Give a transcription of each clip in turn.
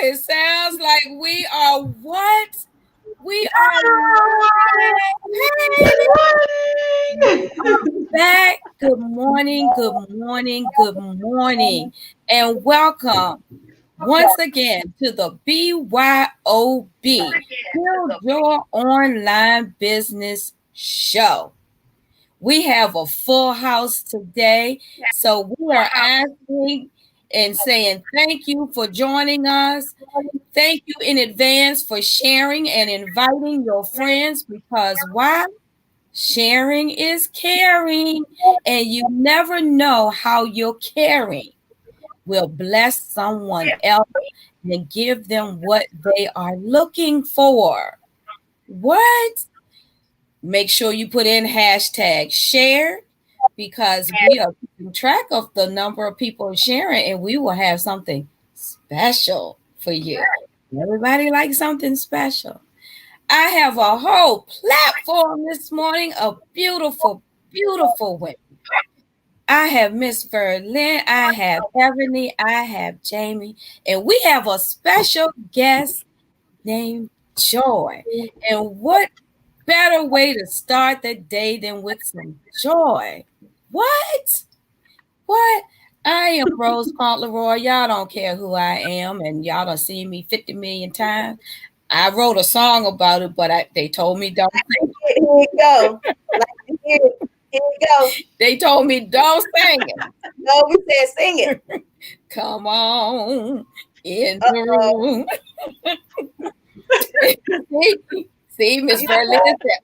It sounds like we are what? We are back. Good morning, good morning, good morning, and welcome once again to the BYOB, Build Your Online Business Show. We have a full house today, so we are asking and saying thank you for joining us. Thank you in advance for sharing and inviting your friends because why? Sharing is caring, and you never know how your caring will bless someone else and give them what they are looking for. What? Make sure you put in hashtag share because we are keeping track of the number of people sharing, and we will have something special for you. Everybody likes something special. I have a whole platform this morning of beautiful, beautiful women. I have Miss Verlin, I have Ebony, I have Jamie, and we have a special guest named Joy. And what better way to start the day than with some joy? What? What? I am Rose Fauntleroy. Y'all don't care who I am, and y'all done seen me 50 million times. I wrote a song about it, but they told me don't sing it. Here we go. Here we go. They told me don't sing it. No, we said sing it. Come on in the room. See, Miss Berlin said,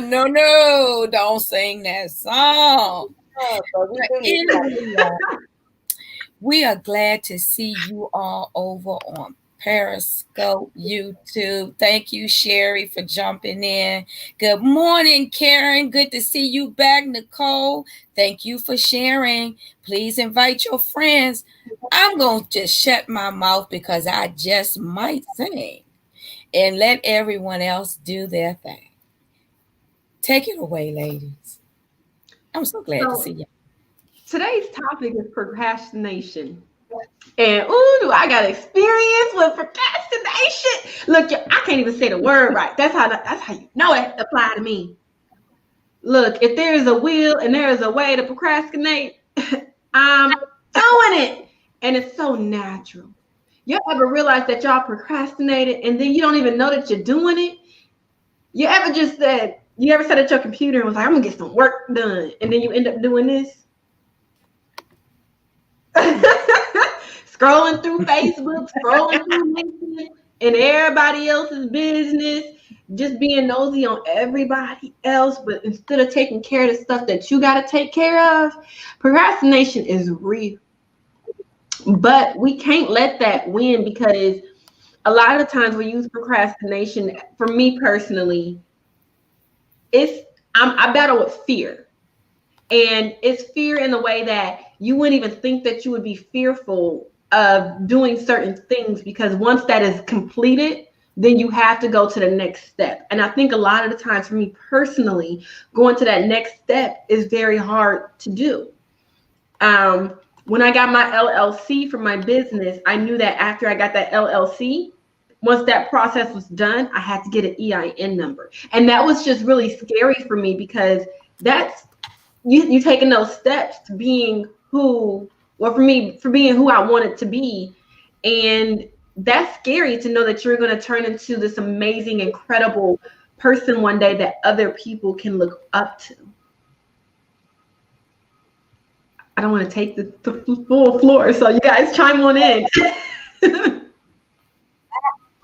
no, don't sing that song. We are glad to see you all over on Periscope, YouTube. Thank you, Sherry, for jumping in. Good morning, Karen. Good to see you back, Nicole. Thank you for sharing. Please invite your friends. I'm going to just shut my mouth because I just might sing and let everyone else do their thing. Take it away, ladies. I'm so glad to see you. Today's topic is procrastination. And do I got experience with procrastination? Look, I can't even say the word right. That's how you know it applied to me. Look, if there is a will and there is a way to procrastinate, I'm doing it. And it's so natural. You ever realize that y'all procrastinated and then you don't even know that you're doing it? You ever sat at your computer and was like, I'm gonna get some work done, and then you end up doing this? Scrolling through Facebook, scrolling through LinkedIn, and everybody else's business, just being nosy on everybody else, but instead of taking care of the stuff that you got to take care of. Procrastination is real, but we can't let that win, because a lot of times we use procrastination. For me personally, I battle with fear, and it's fear in the way that you wouldn't even think that you would be fearful of doing certain things, because once that is completed, then you have to go to the next step. And I think a lot of the times for me personally, going to that next step is very hard to do. When I got my LLC for my business, I knew that after I got that LLC, once that process was done, I had to get an EIN number. And that was just really scary for me, because that's you taking those steps to being who, or for being who I wanted to be. And that's scary to know that you're going to turn into this amazing, incredible person one day that other people can look up to. I don't want to take the full floor, so you guys chime on in.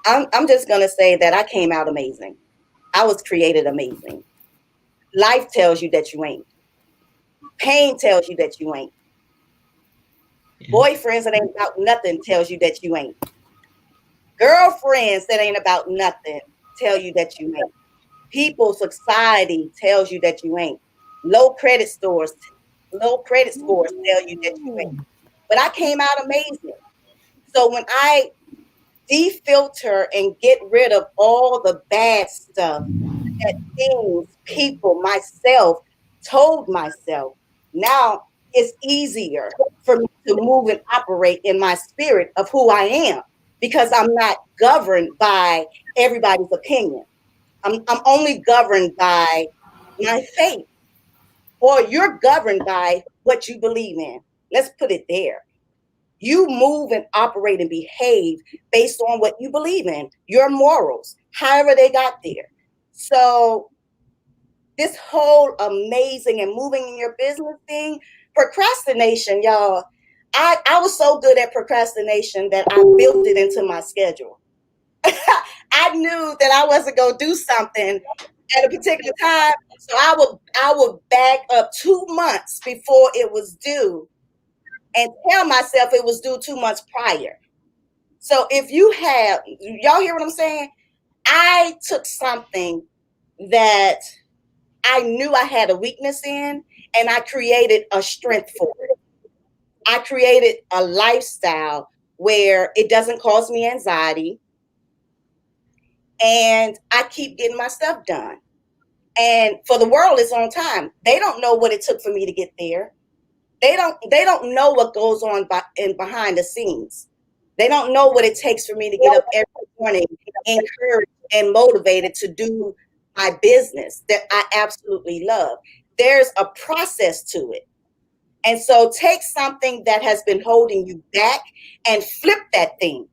I'm just going to say that I came out amazing. I was created amazing. Life tells you that you ain't. Pain tells you that you ain't. Boyfriends that ain't about nothing tells you that you ain't. Girlfriends that ain't about nothing tell you that you ain't. People, society tells you that you ain't. Low credit scores tell you that you ain't. But I came out amazing. So when I defilter and get rid of all the bad stuff, that things, people, myself told myself, now it's easier for me to move and operate in my spirit of who I am. because I'm not governed by everybody's opinion. I'm only governed by my faith, or you're governed by what you believe in. Let's put it there. You move and operate and behave based on what you believe in, your morals, however they got there. So this whole amazing and moving in your business thing, procrastination, y'all. I was so good at procrastination that I built it into my schedule. I knew that I wasn't gonna do something at a particular time, so I would back up 2 months before it was due and tell myself it was due 2 months prior. So if you have, y'all hear what I'm saying? I took something that I knew I had a weakness in, and I created a strength for it. I created a lifestyle where it doesn't cause me anxiety, and I keep getting my stuff done. And for the world, it's on time. They don't know what it took for me to get there. They don't know what goes on behind the scenes. They don't know what it takes for me to get up every morning, encouraged and motivated to do my business that I absolutely love. There's a process to it. And so take something that has been holding you back and flip that thing.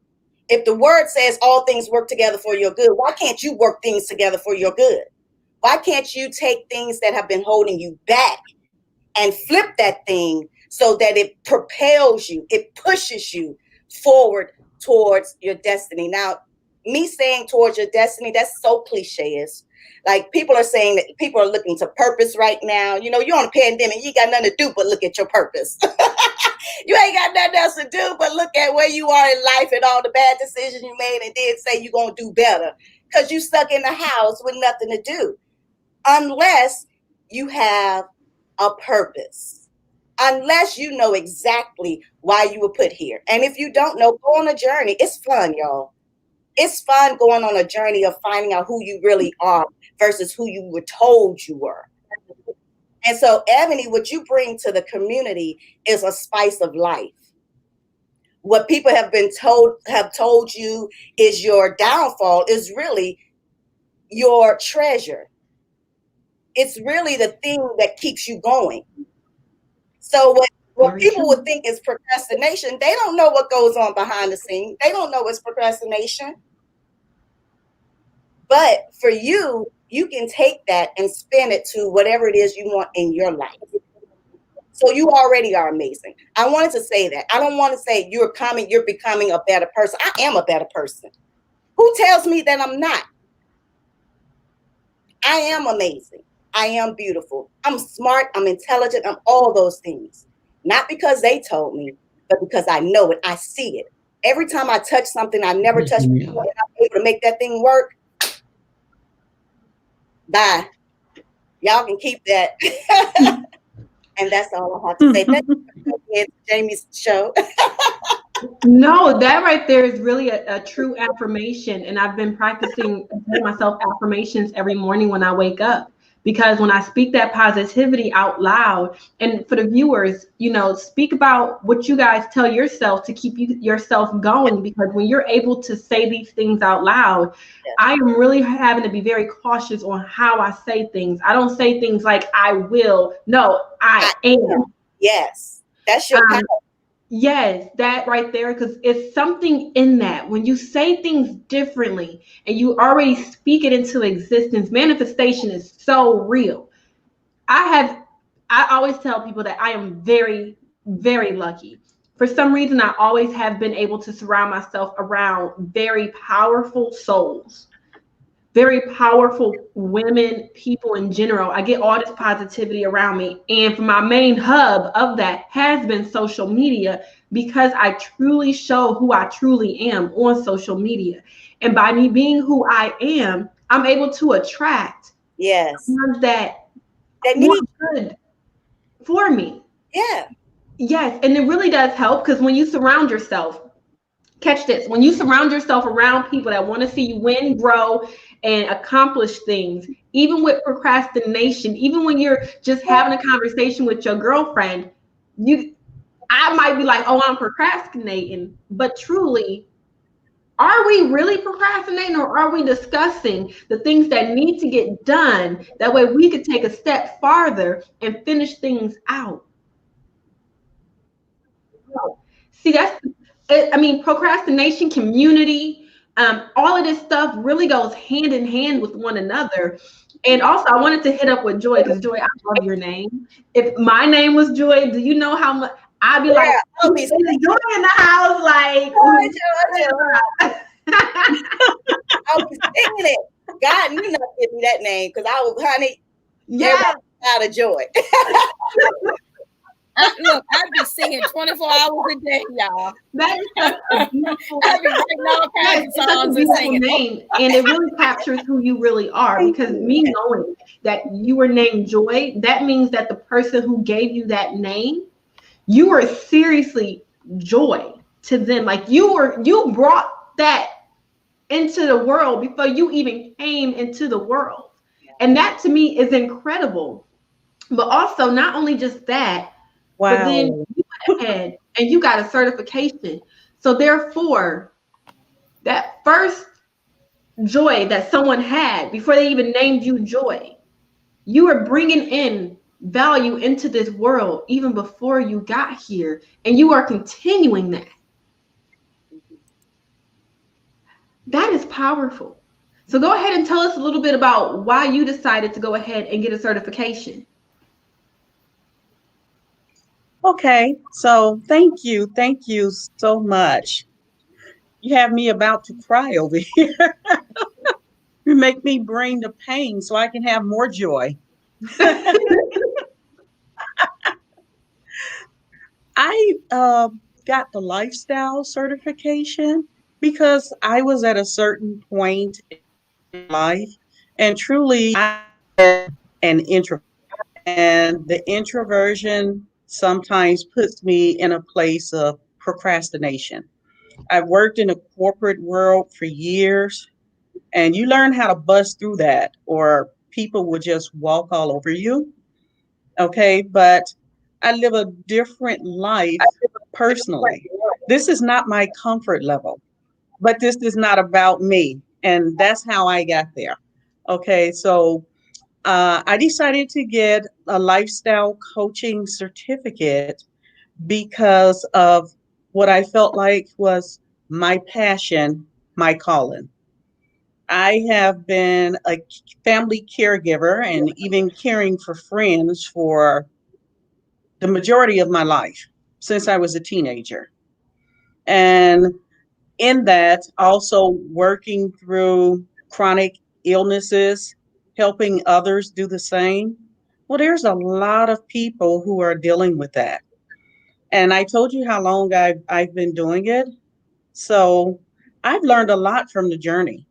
If the word says all things work together for your good, why can't you work things together for your good? Why can't you take things that have been holding you back and flip that thing so that it propels you, it pushes you forward towards your destiny? Now, me saying towards your destiny, that's so cliche. Like, people are saying that people are looking to purpose right now. You know, you're on a pandemic, you got nothing to do but look at your purpose. You ain't got nothing else to do but look at where you are in life and all the bad decisions you made and did say you're going to do better because you stuck in the house with nothing to do. Unless you have a purpose, unless you know exactly why you were put here. And if you don't know, go on a journey. It's fun, y'all. It's fun going on a journey of finding out who you really are versus who you were told you were. And so, Ebony, what you bring to the community is a spice of life. What people have told you is your downfall is really your treasure. It's really the thing that keeps you going. So what people would think is procrastination, they don't know what goes on behind the scenes. They don't know it's procrastination. But for you, you can take that and spin it to whatever it is you want in your life. So you already are amazing. I wanted to say that. I don't want to say you're becoming a better person. I am a better person. Who tells me that I'm not? I am amazing. I am beautiful. I'm smart. I'm intelligent. I'm all those things. Not because they told me, but because I know it. I see it. Every time I touch something I never touched before and I'm able to make that thing work, bye. Y'all can keep that. And that's all I have to say. Thank you for coming in to Jamie's show. No, that right there is really a true affirmation. And I've been practicing myself affirmations every morning when I wake up. Because when I speak that positivity out loud, and for the viewers, you know, speak about what you guys tell yourself to keep yourself going. Because when you're able to say these things out loud, Yes. I am really having to be very cautious on how I say things. I don't say things like I will. No, I am. Yes, that's your power. Yes, that right there, because it's something in that. When you say things differently and you already speak it into existence, manifestation is so real. I always tell people that I am very, very lucky. For some reason, I always have been able to surround myself around very powerful souls, very powerful women, people in general. I get all this positivity around me. And for my main hub of that has been social media, because I truly show who I truly am on social media. And by me being who I am, I'm able to attract ones that need good for me. Yeah. Yes. And it really does help, because when you surround yourself, catch this, when you surround yourself around people that want to see you win, grow, and accomplish things, even with procrastination, even when you're just having a conversation with your girlfriend, I might be like, oh, I'm procrastinating, but truly, Are we really procrastinating, or are we discussing the things that need to get done? That way we could take a step farther and finish things out. See, I mean, procrastination, community, all of this stuff really goes hand in hand with one another. And also, I wanted to hit up with Joy, because Joy, I love your name. If my name was Joy, do you know how much I'd be like, Yeah, I'll be "Is Joy in the house?" Like, I'll be singing it. God knew not to give me that name because I was, honey, yeah, everybody out of joy. Look, I'd be singing 24 hours a day, y'all. that is such a beautiful. I'd be writing all kinds of It's such a songs and beautiful singing. name, and it really captures who you really are. Because me knowing that you were named Joy, that means that the person who gave you that name, you were seriously joy to them. Like you brought that into the world before you even came into the world, and that to me is incredible. But also, not only just that, but then Wow. you went ahead and you got a certification. So therefore, that first joy that someone had before they even named you Joy, you are bringing in value into this world even before you got here, and you are continuing that. That is powerful. So go ahead and tell us a little bit about why you decided to go ahead and get a certification. Okay. So thank you. Thank you so much. You have me about to cry over here. You make me bring the pain so I can have more joy. I got the lifestyle certification because I was at a certain point in life, and truly I am an introvert. And the introversion sometimes puts me in a place of procrastination. I've worked in the corporate world for years, and you learn how to bust through that, or people will just walk all over you. Okay, but I live a different life personally. This is not my comfort level, but this is not about me. And that's how I got there. Okay, so I decided to get a lifestyle coaching certificate because of what I felt like was my passion, my calling. I have been a family caregiver and even caring for friends for the majority of my life since I was a teenager. And in that, also working through chronic illnesses, helping others do the same. Well, there's a lot of people who are dealing with that. And I told you how long I've been doing it. So I've learned a lot from the journey.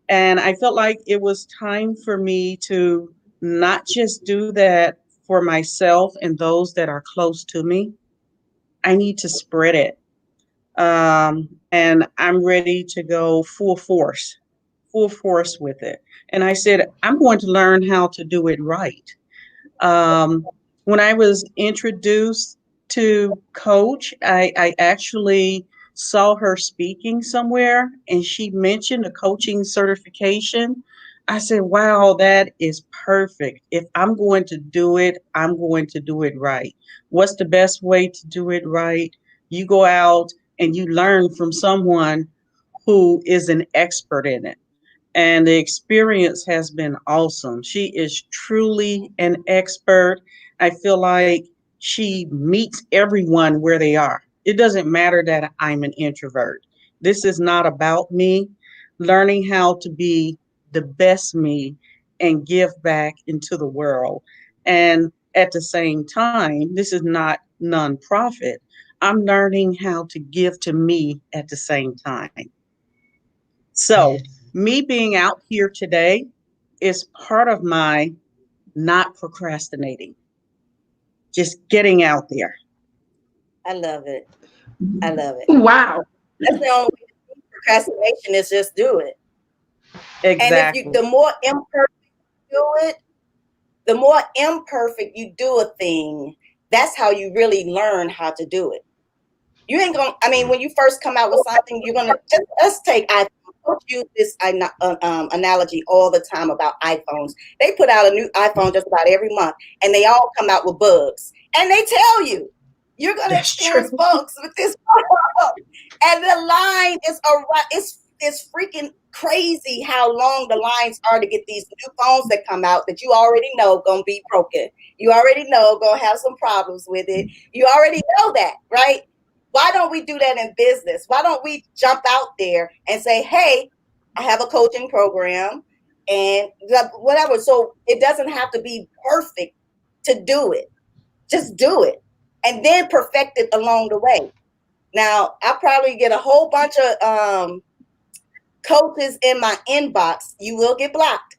And I felt like it was time for me to not just do that for myself and those that are close to me. I need to spread it. And I'm ready to go full force with it. And I said, I'm going to learn how to do it right. Um, when I was introduced to Coach, I actually saw her speaking somewhere and she mentioned a coaching certification. I said, wow, that is perfect. If I'm going to do it, I'm going to do it right. What's the best way to do it right? You go out and you learn from someone who is an expert in it, and the experience has been awesome. She is truly an expert. I feel like she meets everyone where they are. It doesn't matter that I'm an introvert. This is not about me. Learning how to be the best me and give back into the world. And at the same time, this is not nonprofit. I'm learning how to give to me at the same time. So, me being out here today is part of my not procrastinating, just getting out there. I love it. I love it. Wow. That's the only way to beat procrastination is just do it. And if you, Exactly. the more imperfect you do it, the more imperfect you do a thing, that's how you really learn how to do it. You ain't gonna. I mean, when you first come out with something, you're gonna just let's take iPhone. I use this analogy all the time about iPhones. They put out a new iPhone just about every month, and they all come out with bugs. And they tell you you're gonna That's experience true. bugs with this, and the line is it's freaking crazy how long the lines are to get these new phones that come out that you already know gonna be broken. You already know gonna have some problems with it. You already know that, right? Why don't we do that in business? Why don't we jump out there and say, hey, I have a coaching program and whatever. So it doesn't have to be perfect to do it. Just do it and then perfect it along the way. Now, I'll probably get a whole bunch of coaches in my inbox. You will get blocked.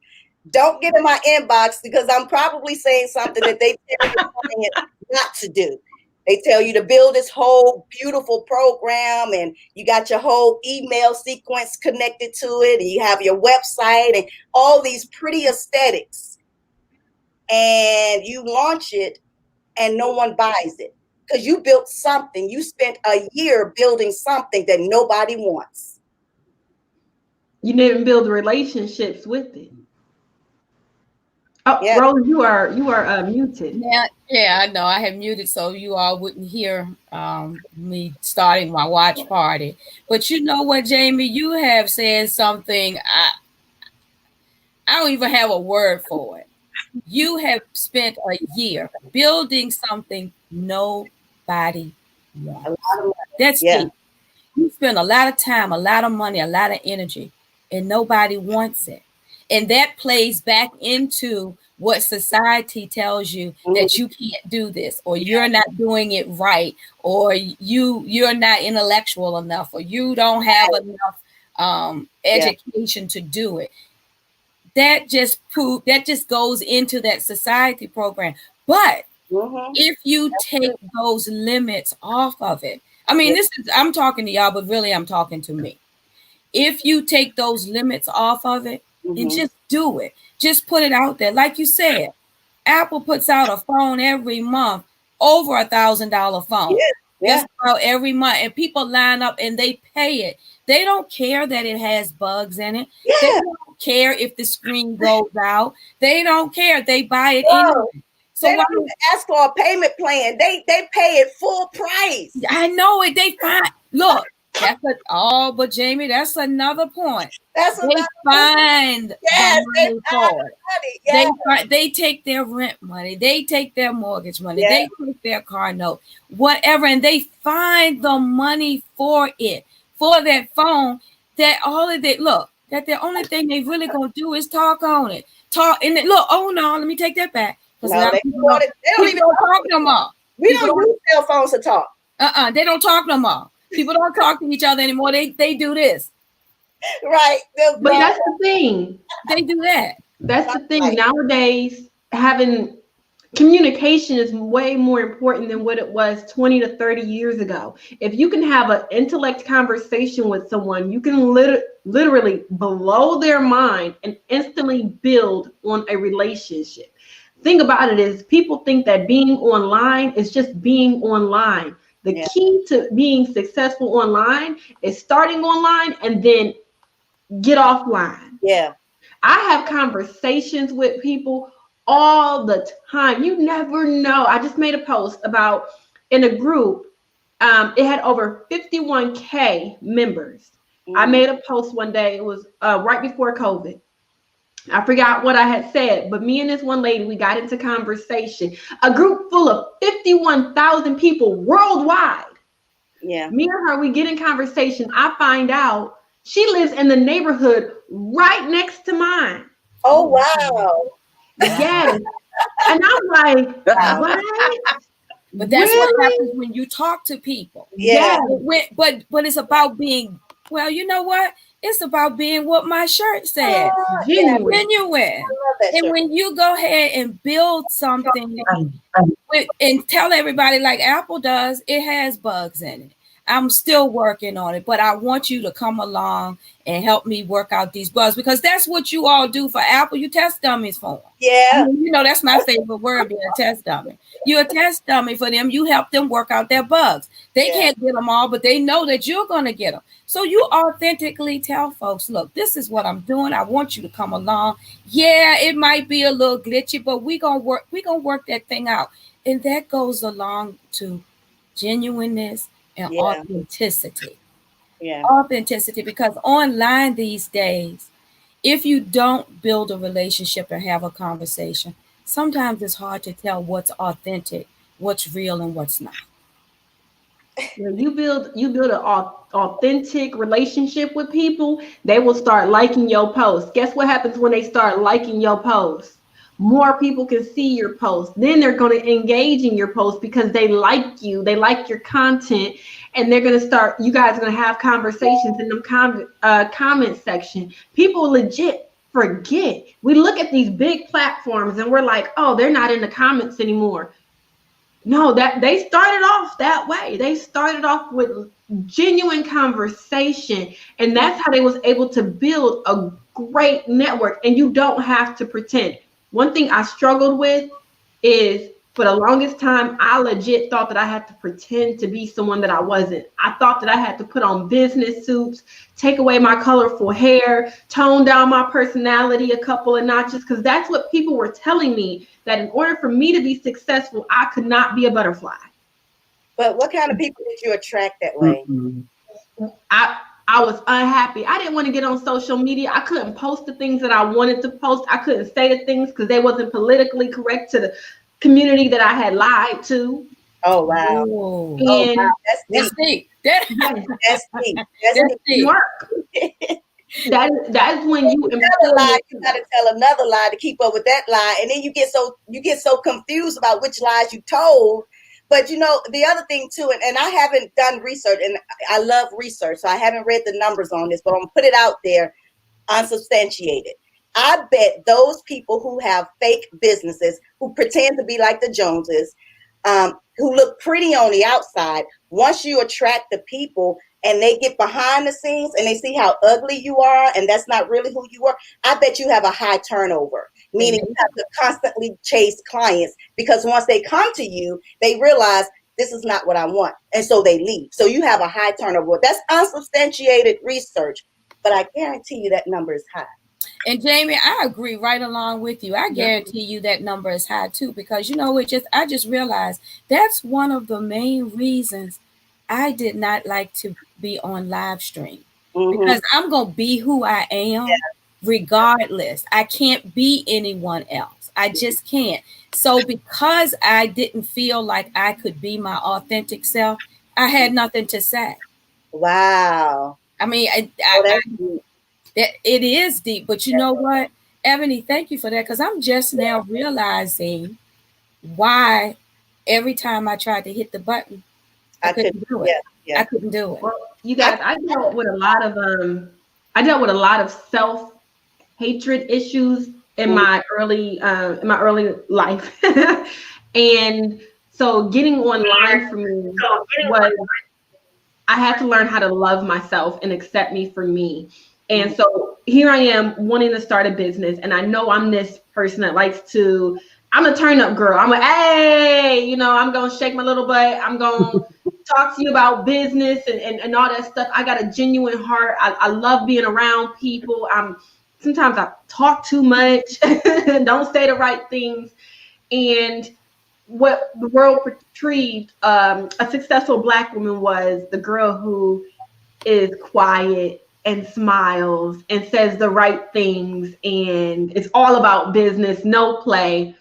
Don't get in my inbox because I'm probably saying something that they tell your client not to do. They tell you to build this whole beautiful program and you got your whole email sequence connected to it and you have your website and all these pretty aesthetics. And you launch it and no one buys it because you built something. You spent a year building something that nobody wants. You didn't build relationships with it. Oh, Yeah. Rose, you are muted. Yeah, I know. I have muted so you all wouldn't hear me starting my watch party. But you know what, Jamie? You have said something. I don't even have a word for it. You have spent a year building something nobody wants. That's Yeah. key. You spend a lot of time, a lot of money, a lot of energy, and nobody wants it. And that plays back into what society tells you that you can't do this, or you're not doing it right, or you're not intellectual enough, or you don't have enough education to do it. That just goes into that society program. But if you take those limits off of it, I mean, I'm talking to y'all, but really I'm talking to me. If you take those limits off of it and just do it, just put it out there. Like you said, Apple puts out a phone every month, over $1,000 phone. Just about every month. And people line up and they pay it. They don't care that it has bugs in it. They don't care if the screen goes out. They don't care. They buy it anyway. So they don't even ask for a payment plan. They pay it full price. I know it. They find look. But Jamie, that's another point. They find the money for it. Yes. They take their rent money. They take their mortgage money. They take their car note, whatever, and they find the money for it, for that phone. That all of it. Look, that the only thing they really gonna do is talk on it. Talk and look. Oh no, let me take that back. No, they don't even talk no more. We don't use cell phones to talk. They don't talk no more. People don't talk to each other anymore. They do this. Right. But that's the thing. They do that. That's the thing. Nowadays, having communication is way more important than what it was 20 to 30 years ago. If you can have an intellect conversation with someone, you can literally blow their mind and instantly build on a relationship. Thing about it is people think that being online is just being online. The key to being successful online is starting online and then get offline. Yeah. I have conversations with people all the time. You never know. I just made a post about in a group. It had over 51K members. I made a post one day. It was right before COVID. I forgot what I had said, but me and this one lady, we got into conversation. A group full of 51,000 people worldwide. Yeah. Me and her, we get in conversation. I find out she lives in the neighborhood right next to mine. Oh, wow. Yes. And I'm like, what? But that's what happens when you talk to people. Yeah. But it's about being, well, you know what? It's about being what my shirt said. Genuine. And when you go ahead and build something and tell everybody like Apple does, it has bugs in it. I'm still working on it, but I want you to come along and help me work out these bugs, because that's what you all do for Apple. You test dummies for them. Yeah. You know, that's my favorite word, being a test dummy. You're a test dummy for them. You help them work out their bugs. They Yeah. can't get them all, but they know that you're going to get them. So you authentically tell folks, look, this is what I'm doing. I want you to come along. Yeah, it might be a little glitchy, but we're gonna work that thing out. And that goes along to genuineness and Yeah. authenticity. Yeah. Authenticity, because online these days, if you don't build a relationship and have a conversation, sometimes it's hard to tell what's authentic, what's real, and what's not. When you build an authentic relationship with people, they will start liking your posts. Guess what happens when they start liking your posts? More people can see your post. Then they're going to engage in your post because they like you, they like your content, and they're going to start. You guys are going to have conversations in the comment section. People legit forget. We look at these big platforms and we're like, oh, they're not in the comments anymore. No, that they started off that way. They started off with genuine conversation, and that's how they was able to build a great network. And you don't have to pretend. One thing I struggled with is, for the longest time, I legit thought that I had to pretend to be someone that I wasn't. I thought that I had to put on business suits, take away my colorful hair, tone down my personality a couple of notches, because that's what people were telling me, that in order for me to be successful, I could not be a butterfly. But what kind of people did you attract that way? I was unhappy. I didn't want to get on social media. I couldn't post the things that I wanted to post. I couldn't say the things because they wasn't politically correct to the community that I had lied to. Oh wow. Oh, And wow. that's deep. deep. That, That's deep. that's That's deep. deep. work. That's when you Another lie, you gotta tell another lie to keep up with that lie, and then you get so confused about which lies you told. But you know, the other thing too, and I haven't done research, and I love research, so I haven't read the numbers on this, but I'm gonna put it out there unsubstantiated. I bet those people who have fake businesses, who pretend to be like the Joneses, who look pretty on the outside, once you attract the people and they get behind the scenes and they see how ugly you are and that's not really who you are, I bet you have a high turnover, meaning you have to constantly chase clients, because once they come to you, they realize this is not what I want, and so they leave. So you have a high turnover. That's unsubstantiated research, but I guarantee you that number is high. And Jamie, I agree right along with you. I guarantee you that number is high too, because you know, I just realized that's one of the main reasons I did not like to be on live stream, because I'm gonna be who I am regardless. I can't be anyone else. I just can't. So because I didn't feel like I could be my authentic self, I had nothing to say. Wow. I mean, That's deep. that it is deep, but you know what, Ebony, thank you for that, because I'm just now realizing why every time I tried to hit the button, I couldn't do it. Yeah. I couldn't do it. Well, you guys, I dealt with a lot of self-hatred issues in my early life. And so getting online for me was, I had to learn how to love myself and accept me for me. And so here I am wanting to start a business, and I know I'm this person that likes to, I'm a turn up girl. I'm like, hey, you know, I'm going to shake my little butt. I'm going to talk to you about business and all that stuff. I got a genuine heart. I love being around people. Sometimes I talk too much, don't say the right things. And what the world portrayed a successful Black woman was the girl who is quiet and smiles and says the right things, and it's all about business, no play.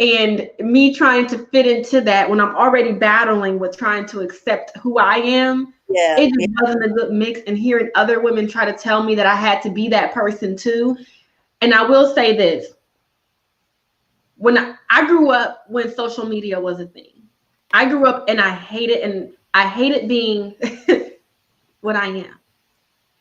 And me trying to fit into that when I'm already battling with trying to accept who I am, it just wasn't a good mix. And hearing other women try to tell me that I had to be that person too. And I will say this, when I grew up when social media was a thing. I grew up and I hated being what I am.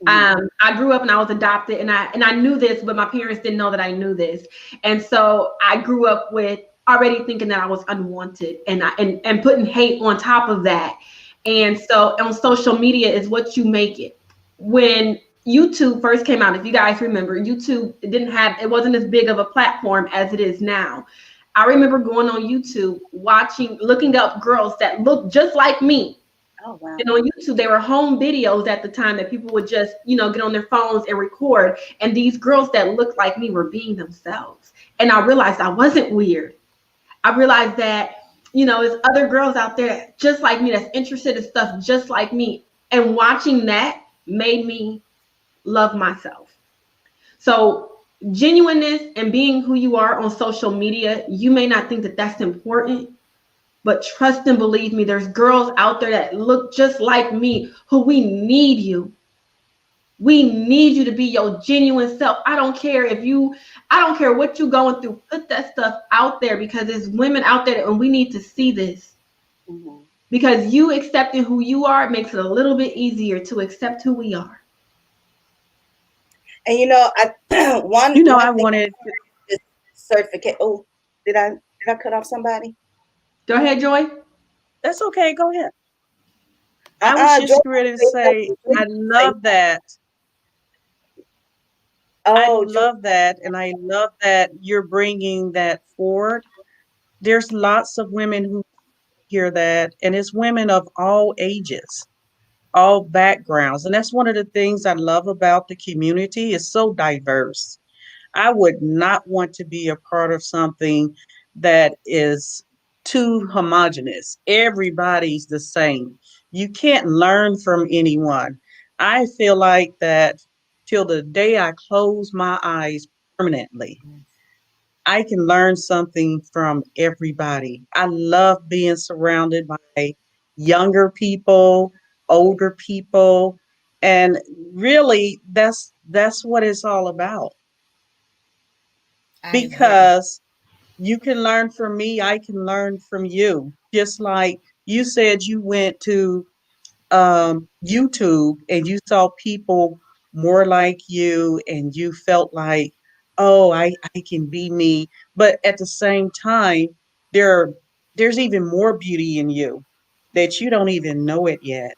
I grew up and I was adopted, and I knew this, but my parents didn't know that I knew this. And so I grew up with already thinking that I was unwanted, and putting hate on top of that. And so on social media is what you make it. When YouTube first came out, if you guys remember, YouTube it wasn't as big of a platform as it is now. I remember going on YouTube, looking up girls that looked just like me. Oh, wow. And on YouTube, they were home videos at the time that people would just, get on their phones and record. And these girls that looked like me were being themselves. And I realized I wasn't weird. I realized that, there's other girls out there just like me that's interested in stuff just like me. And watching that made me love myself. So genuineness and being who you are on social media, you may not think that that's important, but trust and believe me, there's girls out there that look just like me who we need you. We need you to be your genuine self. I don't care what you're going through. Put that stuff out there because there's women out there and we need to see this. Mm-hmm. Because you accepting who you are makes it a little bit easier to accept who we are. And I wanted this certificate. Oh, did I cut off somebody? Go ahead, Joy. That's okay. Go ahead. I was just ready to say I love that. I love that, and I love that you're bringing that forward. There's lots of women who hear that, and it's women of all ages, all backgrounds, and that's one of the things I love about the community. It's so diverse. I would not want to be a part of something that is too homogenous. Everybody's the same. You can't learn from anyone. I feel like that till the day I close my eyes permanently, I can learn something from everybody. I love being surrounded by younger people, older people, and really that's what it's all about. Because you can learn from me, I can learn from you. Just like you said, you went to YouTube and you saw people more like you, and you felt like, oh, I can be me. But at the same time, there's even more beauty in you that you don't even know it yet.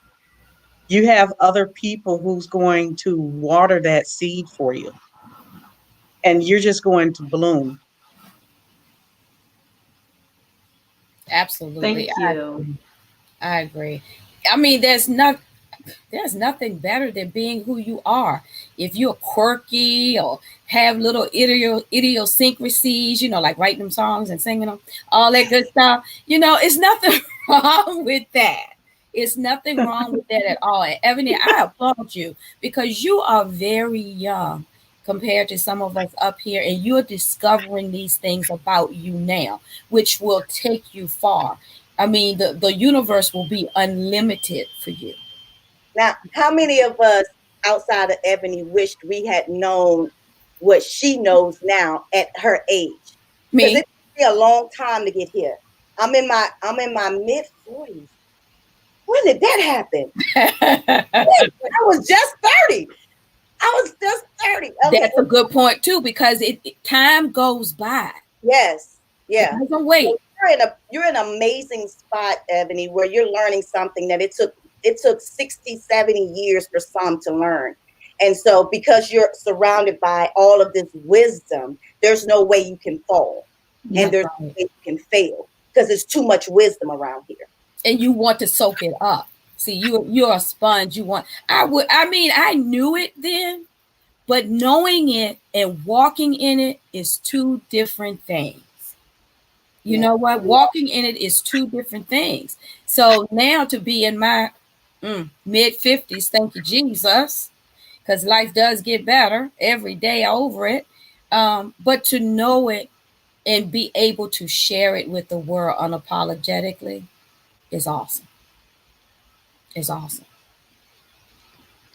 You have other people who's going to water that seed for you, and you're just going to bloom. Absolutely. Thank you. I agree. I mean, there's nothing better than being who you are. If you're quirky or have little idiosyncrasies, like writing them songs and singing them, all that good stuff, it's nothing wrong with that. It's nothing wrong with that at all. And Ebony, I applaud you because you are very young compared to some of us up here, and you're discovering these things about you now, which will take you far. I mean, the universe will be unlimited for you. Now, how many of us outside of Ebony wished we had known what she knows now at her age? Because it took me a long time to get here. I'm in my mid-40s. When did that happen? I was just 30. I was just 30. That's a good point too, because time goes by. Yes. Yeah. It doesn't wait. So you're in an amazing spot, Ebony, where you're learning something that it took 60, 70 years for some to learn. And so because you're surrounded by all of this wisdom, there's no way you can fall. And there's no way you can fail because there's too much wisdom around here. And you want to soak it up. See, you're a sponge. I knew it then, but knowing it and walking in it is two different things. You know what? Walking in it is two different things. So now to be in my mid 50s, thank you, Jesus, because life does get better every day over it. But to know it and be able to share it with the world unapologetically is awesome. It's awesome.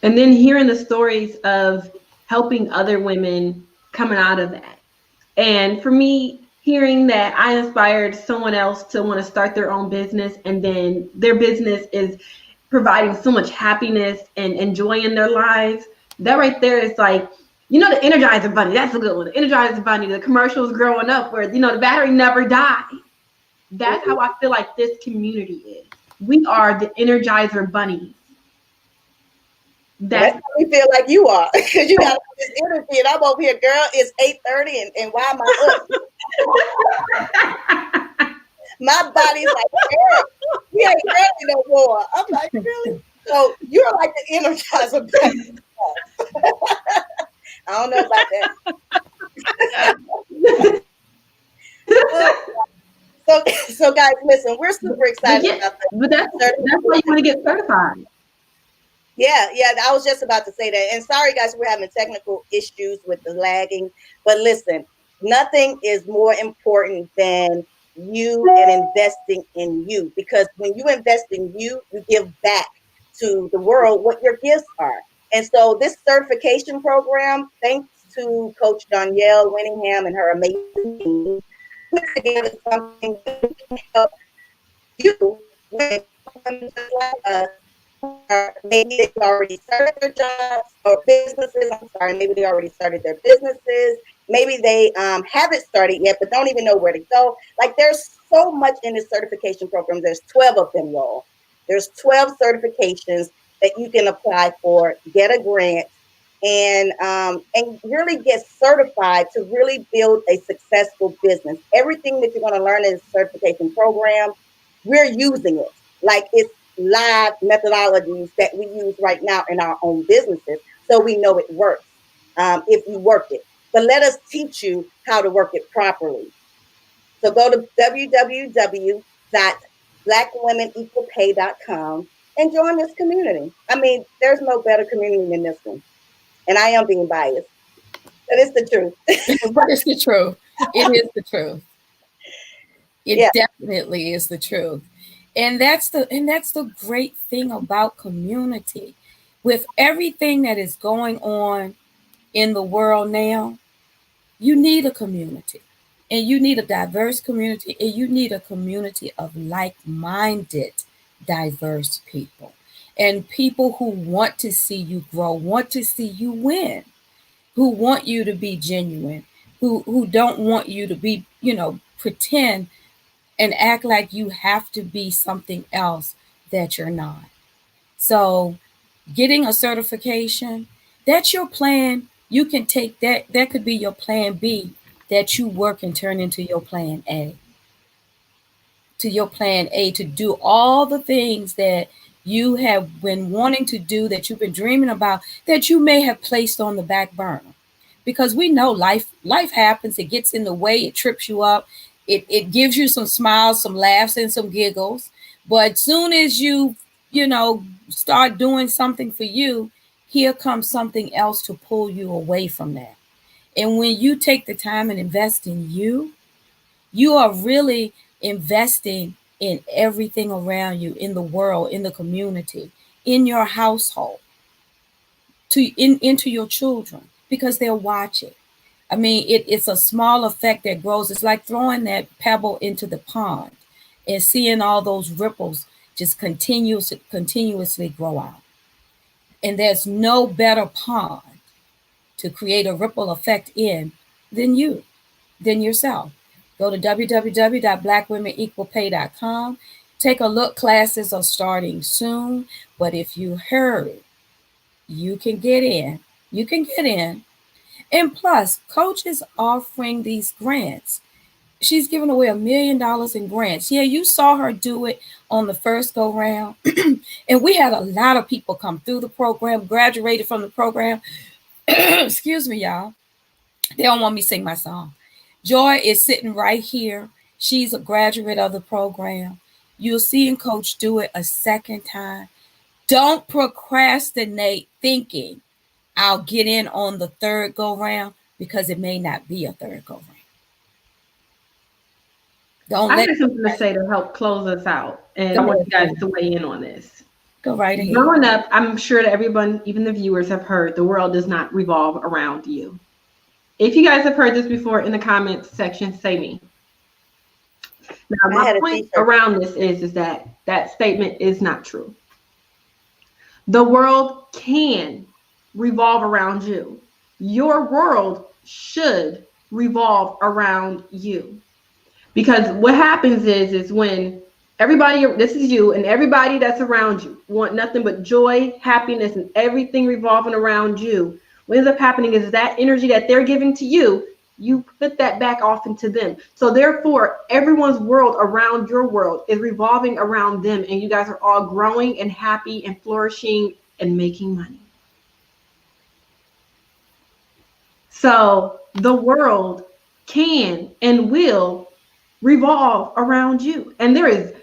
And then hearing the stories of helping other women coming out of that. And for me, hearing that I inspired someone else to want to start their own business, and then their business is providing so much happiness and joy in their lives, that right there is like, the Energizer Bunny, that's a good one. The Energizer Bunny, the commercials growing up where, the battery never died. That's how I feel like this community is. We are the Energizer bunnies. That's how we feel like you are, because you got all this energy, and I'm over here, girl. It's 8:30, and why am I up? My body's like, girl, we ain't ready no more. I'm like, really? So you're like the Energizer bunny. I don't know about that. So guys, listen, we're super excited about that. But that's why you want to get certified. Yeah, I was just about to say that. And sorry, guys, we're having technical issues with the lagging. But listen, nothing is more important than you and investing in you. Because when you invest in you, you give back to the world what your gifts are. And so this certification program, thanks to Coach Danielle Winningham and her amazing team, put together something that can help you with women just like us, maybe they already started their jobs or businesses. I'm sorry, maybe they already started their businesses. Maybe they haven't started yet, but don't even know where to go. Like, there's so much in this certification program. There's 12 of them, y'all. There's 12 certifications that you can apply for, get a grant, and really get certified to really build a successful business. Everything that you're going to learn in this certification program, we're using it. Like, it's live methodologies that we use right now in our own businesses, so we know it works if you work it. But let us teach you how to work it properly. So go to www.blackwomenequalpay.com and join this community. I mean, there's no better community than this one. And I am being biased, but it's the truth. But it's the truth. It is the truth. It definitely is the truth. And that's the great thing about community. With everything that is going on in the world now, you need a community. And you need a diverse community, and you need a community of like-minded, diverse people. And people who want to see you grow, want to see you win, who want you to be genuine, who don't want you to be, pretend and act like you have to be something else that you're not. So, getting a certification, that's your plan. You can take that, that could be your plan B that you work and turn into your plan A. To your plan A, to do all the things that you have been wanting to do, that you've been dreaming about, that you may have placed on the back burner. Because we know life happens, it gets in the way, it trips you up, it gives you some smiles, some laughs, and some giggles. But soon as start doing something for you, here comes something else to pull you away from that. And when you take the time and invest in you, you are really investing in everything around you, in the world, in the community, in your household, into your children, because they're watching. I mean, it's a small effect that grows. It's like throwing that pebble into the pond and seeing all those ripples just continuously grow out. And there's no better pond to create a ripple effect in than than yourself. Go to www.blackwomenequalpay.com. Take a look. Classes are starting soon. But if you hurry, you can get in. You can get in. And plus, Coach is offering these grants. She's giving away $1 million in grants. Yeah, you saw her do it on the first go round. And we had a lot of people come through the program, graduated from the program. Excuse me, y'all. They don't want me to sing my song. Joy is sitting right here. She's a graduate of the program. You'll see Coach do it a second time. Don't procrastinate thinking I'll get in on the third go round, because it may not be a third go round. I have something to say to help close us out, and I want you guys to weigh in on this. Go right ahead. Growing up, I'm sure that everyone, even the viewers, have heard the world does not revolve around you. If you guys have heard this before, in the comments section, say me. Now, my point around this is that statement is not true. The world can revolve around you. Your world should revolve around you. Because what happens is when Everybody, this is you, and everybody that's around you want nothing but joy, happiness, and everything revolving around you. What ends up happening is that energy that they're giving to you, you put that back off into them. So therefore, everyone's world around your world is revolving around them, and you guys are all growing and happy and flourishing and making money. So the world can and will revolve around you. And there is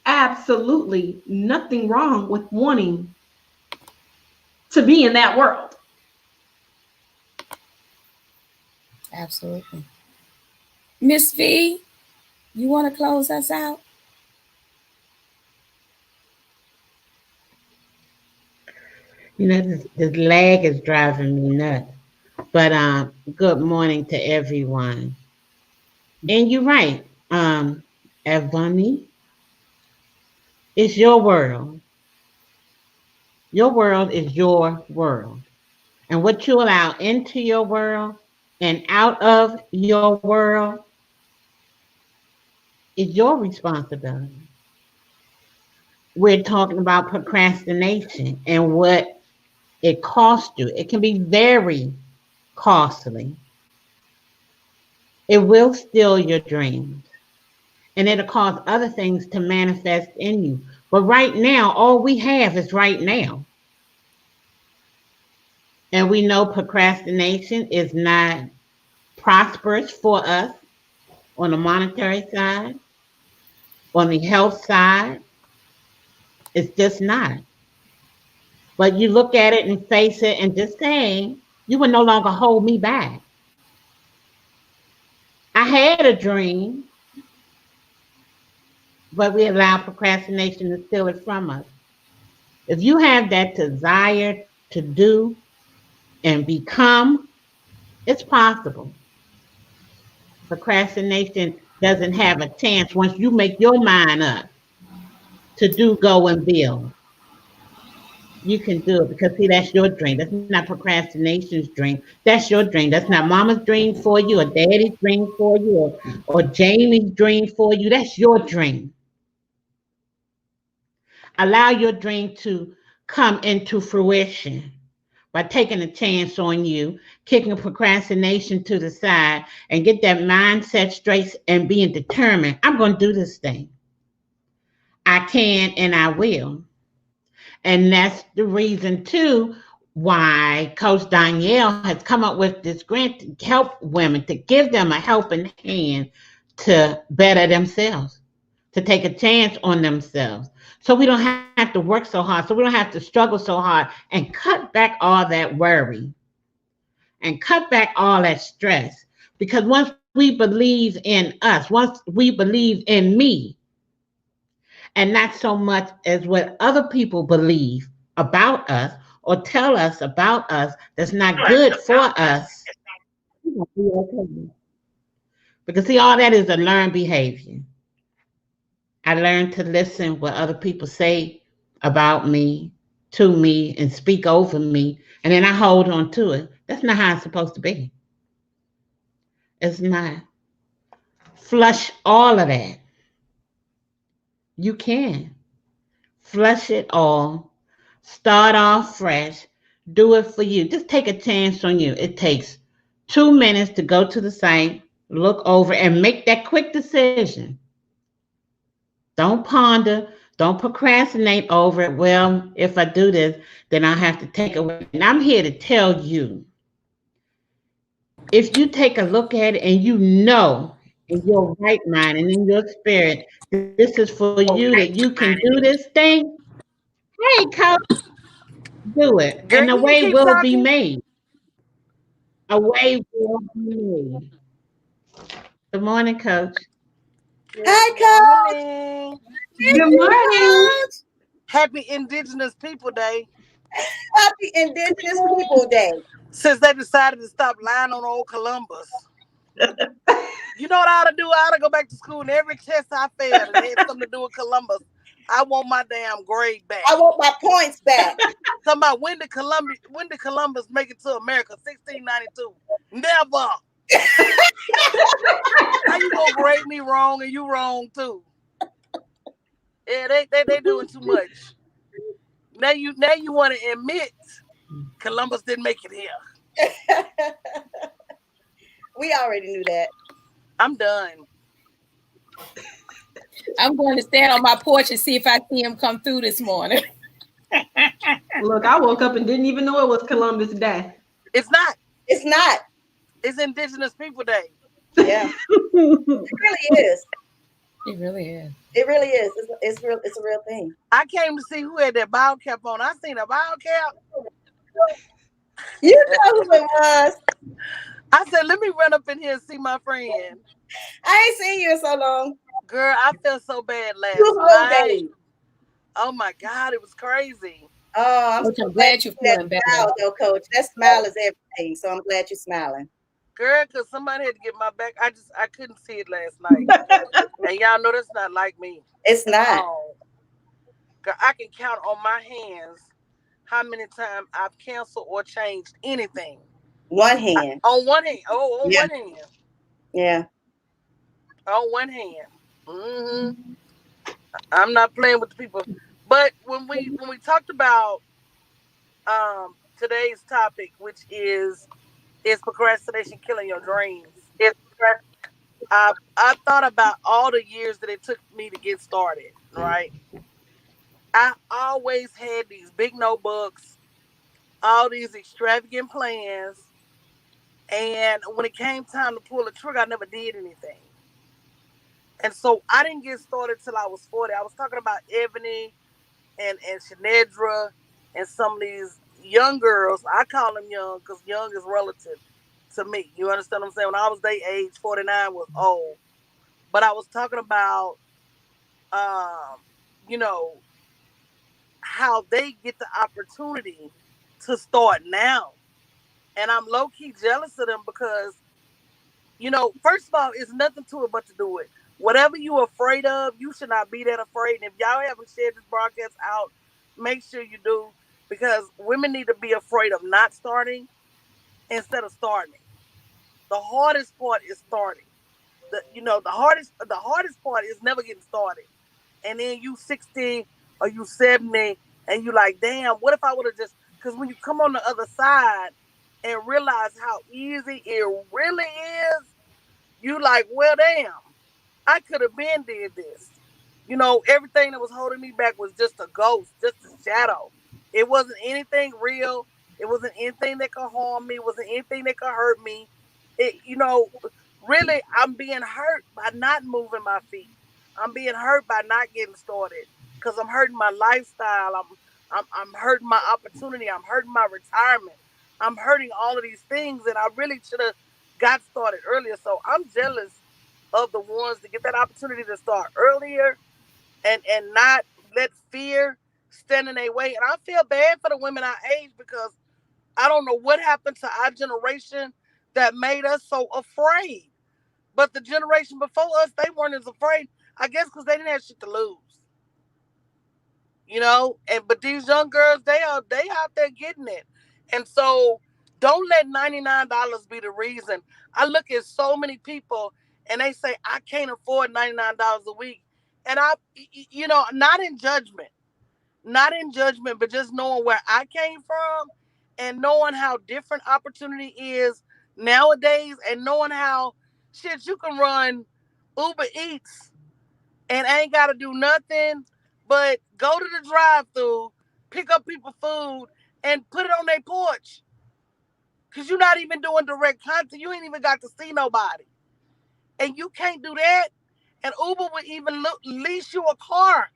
absolutely nothing wrong with wanting to be in that world. Absolutely. Miss V, you want to close us out? This lag is driving me nuts. But good morning to everyone. And you're right, Evani, it's your world. Your world is your world. And what you allow into your world and out of your world is your responsibility. We're talking about procrastination and what it costs you. It can be very costly. It will steal your dreams and it'll cause other things to manifest in you. But right now, all we have is right now. And we know procrastination is not prosperous for us on the monetary side, on the health side. It's just not. But you look at it and face it and just say, you will no longer hold me back. I had a dream, but we allow procrastination to steal it from us. If you have that desire to do and become, it's possible. Procrastination doesn't have a chance once you make your mind up to do, go, and build. You can do it because see, that's your dream. That's not procrastination's dream. That's your dream. That's not mama's dream for you, or daddy's dream for you, or Jamie's dream for you. That's your dream. Allow your dream to come into fruition by taking a chance on you, kicking procrastination to the side, and get that mindset straight and being determined. I'm going to do this thing. I can and I will. And that's the reason, too, why Coach Danielle has come up with this grant to help women, to give them a helping hand to better themselves, to take a chance on themselves. So we don't have to work so hard, so we don't have to struggle so hard, and cut back all that worry and cut back all that stress. Because once we believe in us, once we believe in me, and not so much as what other people believe about us or tell us about us that's not good for us, we're gonna be okay. Because see, all that is a learned behavior. I learned to listen what other people say about me, to me, and speak over me, and then I hold on to it. That's not how it's supposed to be. It's not. Flush all of that. You can. Flush it all. Start off fresh. Do it for you. Just take a chance on you. It takes 2 minutes to go to the site, look over, and make that quick decision. Don't ponder. Don't procrastinate over it. Well, if I do this, then I have to take away. And I'm here to tell you, if you take a look at it and you know in your right mind and in your spirit, this is for you, that you can do this thing, hey, coach, do it. Girl, And a can you way keep will be talking? made. A way will be made. Good morning, coach. Good Hi, Coach. morning. Good morning. Happy Indigenous People Day. Happy Indigenous People Day. Since they decided to stop lying on old Columbus. You know what I ought to do? I ought to go back to school and every test I failed and had something to do with Columbus. I want my damn grade back. I want my points back. Talking about when did Columbus make it to America? 1692. Never. How you gonna grade me wrong and you wrong too? Yeah, they doing too much. Now you want to admit Columbus didn't make it here. We already knew that. I'm done. I'm going to stand on my porch and see if I see him come through this morning. Look, I woke up and didn't even know it was Columbus Day. It's not. It's not. It's Indigenous People Day. Yeah, it really is. It really is. It really is. It's real. It's a real thing. I came to see who had that ball cap on. I seen a ball cap. You know who it was. I said, let me run up in here and see my friend. I ain't seen you in so long. Girl, I felt so bad last You whole night. day. Oh my God, it was crazy. Oh, I'm so Coach, I'm glad glad you you're see that feeling better. smile, though, Coach. That smile is everything. So I'm glad you're smiling. Girl, because somebody had to get my back. I couldn't see it last night. And y'all know that's not like me It's at not all. Girl, I can count on my hands how many times I've canceled or changed anything. one hand. On one hand. Oh, on Yeah, one hand. yeah. On one hand. hmm I'm not playing with the people. But when we talked about today's topic, which is procrastination killing your dreams? I thought about all the years that it took me to get started. Right, I always had these big notebooks, all these extravagant plans, and when it came time to pull the trigger, I never did anything. And so I didn't get started till I was 40. I was talking about Ebony and Shanedra and some of these young girls. I call them young because young is relative to me. You understand what I'm saying? When I was their age, 49 was old. But I was talking about, um, you know, how they get the opportunity to start now. And I'm low key jealous of them because, first of all, it's nothing to it but to do it. Whatever you're afraid of, you should not be that afraid. And if y'all haven't shared this broadcast out, make sure you do, because women need to be afraid of not starting instead of starting. The hardest part is starting. The hardest part is never getting started. And then you 60 or you 70 and you like, damn, what if I would have just, because when you come on the other side and realize how easy it really is, you like, well, damn, I could have been did this. Everything that was holding me back was just a ghost, just a shadow. It wasn't anything real. It wasn't anything that could harm me. It wasn't anything that could hurt me. Really, I'm being hurt by not moving my feet. I'm being hurt by not getting started because I'm hurting my lifestyle. I'm hurting my opportunity. I'm hurting my retirement. I'm hurting all of these things, and I really should have got started earlier. So I'm jealous of the ones to get that opportunity to start earlier and not let fear stand in their way. And I feel bad for the women our age because I don't know what happened to our generation that made us so afraid. But the generation before us, they weren't as afraid. I guess because they didn't have shit to lose. But these young girls, they out there getting it. And so don't let $99 be the reason. I look at so many people and they say I can't afford $99 a week. And not in judgment. Not in judgment, but just knowing where I came from and knowing how different opportunity is nowadays, and knowing how shit you can run Uber Eats and ain't got to do nothing but go to the drive-through, pick up people food, and put it on their porch. Cause you're not even doing direct contact. You ain't even got to see nobody, and you can't do that. And Uber would even lease you a car.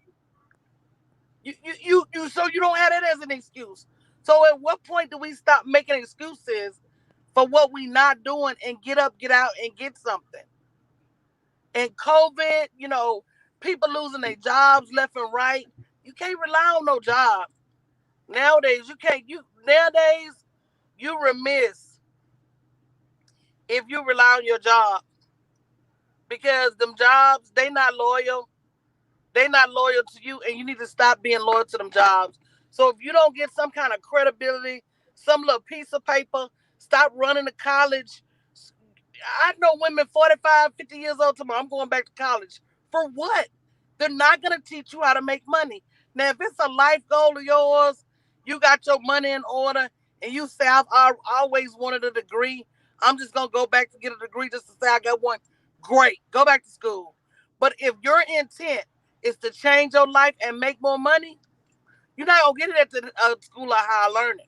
So you don't have that as an excuse. So at what point do we stop making excuses for what we not doing and get up, get out, and get something? And COVID, people losing their jobs left and right. You can't rely on no job. Nowadays, you can't nowadays you remiss if you rely on your job, because them jobs, they not loyal. They not loyal to you, and you need to stop being loyal to them jobs. So if you don't get some kind of credibility, some little piece of paper, stop running to college. I know women 45, 50 years old tomorrow, I'm going back to college. For what? They're not going to teach you how to make money. Now, if it's a life goal of yours, you got your money in order, and you say, I've always wanted a degree. I'm just going to go back to get a degree just to say I got one. Great. Go back to school. But if your intent is to change your life and make more money, you're not going to get it at the school of higher learning.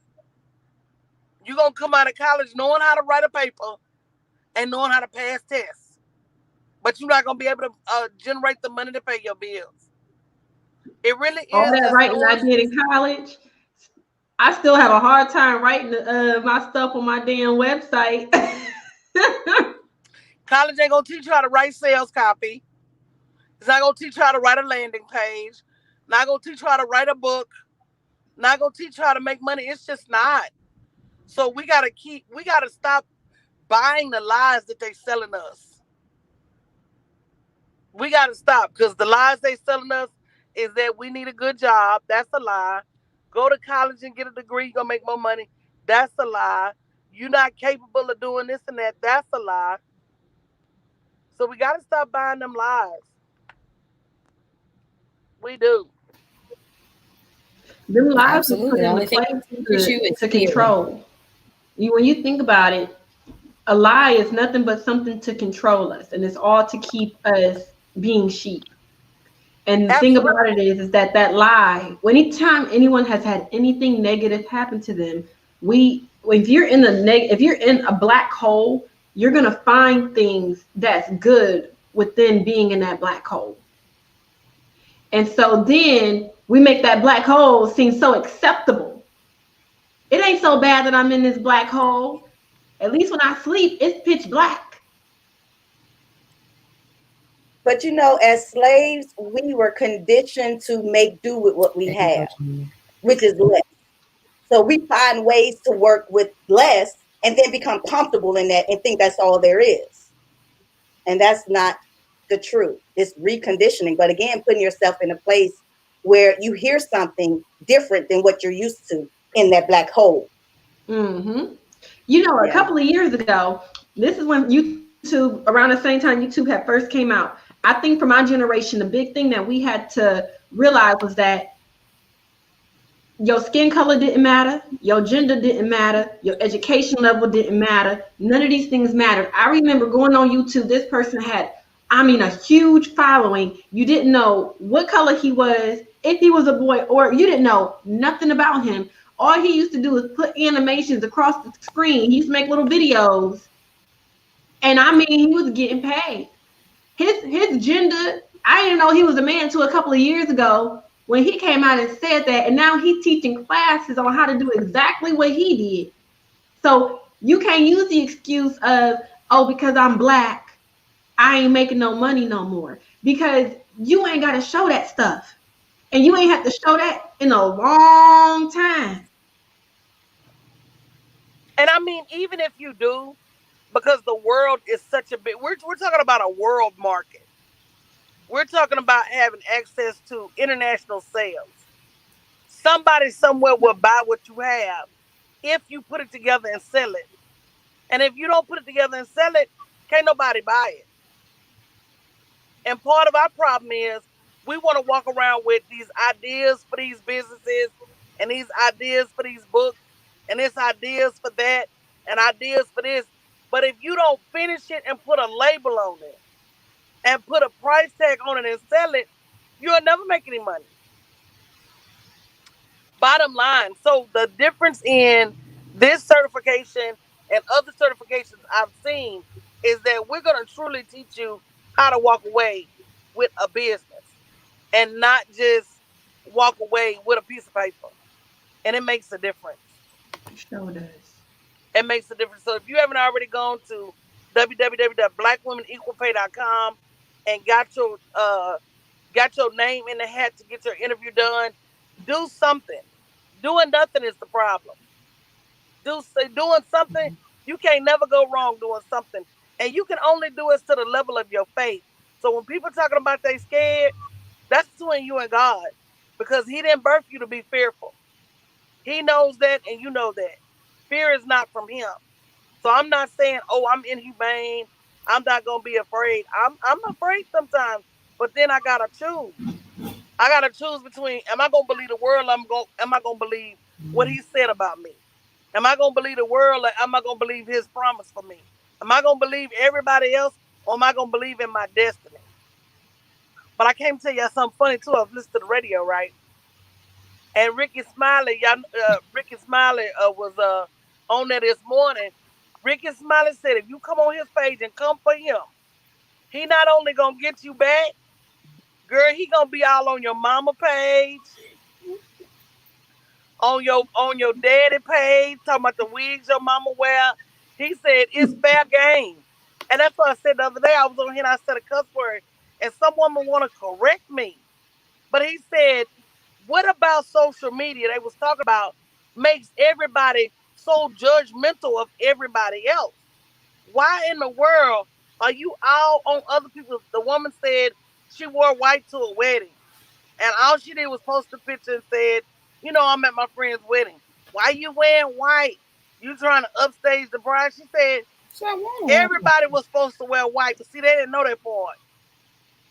You're going to come out of college knowing how to write a paper and knowing how to pass tests. But you're not going to be able to generate the money to pay your bills. It really All is that just writing I source. did in college, I still have a hard time writing my stuff on my damn website. College ain't gonna teach you how to write sales copy. It's not gonna teach you how to write a landing page. Not gonna teach you how to write a book. Not gonna teach you how to make money. It's just not. So we gotta stop buying the lies that they selling us. We gotta stop because the lies they selling us is that we need a good job. That's a lie. Go to college and get a degree, you're gonna make more money. That's a lie. You're not capable of doing this and that. That's a lie. So we gotta stop buying them lies. We do. Them lies was Absolutely. put The into only thing place that teaches you is to fear. control. When you think about it, a lie is nothing but something to control us, and it's all to keep us being sheep. And the thing about it Absolutely. is that that lie, anytime anyone has had anything negative happen to them, if you're in if you're in a black hole, you're gonna find things that's good within being in that black hole. And so then we make that black hole seem so acceptable. It ain't so bad that I'm in this black hole. At least when I sleep, it's pitch black. But as slaves, we were conditioned to make do with what we have, which is less. So we find ways to work with less and then become comfortable in that and think that's all there is. And that's not the truth. It's reconditioning. But again, putting yourself in a place where you hear something different than what you're used to in that black hole. Mm-hmm. A Yeah. couple of years ago, this is when YouTube, around the same time YouTube had first came out. I think for my generation, the big thing that we had to realize was that your skin color didn't matter, your gender didn't matter, your education level didn't matter. None of these things mattered. I remember going on YouTube, this person had, I mean, a huge following. You didn't know what color he was, if he was a boy, or you didn't know nothing about him. All he used to do was put animations across the screen. He used to make little videos. And I mean, he was getting paid. His gender, I didn't know he was a man until a couple of years ago when he came out and said that, and now he's teaching classes on how to do exactly what he did. So you can't use the excuse of, oh, because I'm black, I ain't making no money no more. Because you ain't got to show that stuff. And you ain't have to show that in a long time. And I mean, even if you do, because the world is such a big, we're talking about a world market. We're talking about having access to international sales. Somebody somewhere will buy what you have if you put it together and sell it. And if you don't put it together and sell it, can't nobody buy it. And part of our problem is we want to walk around with these ideas for these businesses and these ideas for these books and these ideas for that and ideas for this. But if you don't finish it and put a label on it and put a price tag on it and sell it, you'll never make any money. Bottom line. So the difference in this certification and other certifications I've seen is that we're going to truly teach you how to walk away with a business and not just walk away with a piece of paper. And it makes a difference. It sure does. It makes a difference. So if you haven't already gone to www.blackwomenequalpay.com and got your name in the hat to get your interview done, do something. Doing nothing is the problem. Doing something, you can't never go wrong doing something. And you can only do it to the level of your faith. So when people talking about they scared, that's between you and God. Because he didn't birth you to be fearful. He knows that and you know that. Fear is not from him. So I'm not saying, oh, I'm inhumane. I'm not gonna be afraid. I'm afraid sometimes, But then I gotta choose. I gotta choose between am I gonna believe the world? Am I gonna believe what he said about me? Am I gonna believe the world? Or am I gonna believe his promise for me? Am I gonna believe everybody else, or am I gonna believe in my destiny? But I can't tell you something funny too. I've listened to the radio, right? And Ricky Smiley was on there this morning. Ricky Smiley said, if you come on his page and come for him, he not only gonna get you back, girl, he gonna be all on your mama page, on your daddy page, talking about the wigs your mama wear. He said it's fair game. And that's what I said the other day. I was on here and I said a cuss word, and some woman wanna correct me. But he said, what about social media? They was talking about makes everybody so judgmental of everybody else. Why in the world are you all on other people? The woman said she wore white to a wedding. And all she did was post a picture and said, I'm at my friend's wedding. Why you wearing white? You trying to upstage the bride? She said So I want everybody was supposed to wear white, but see, they didn't know that part.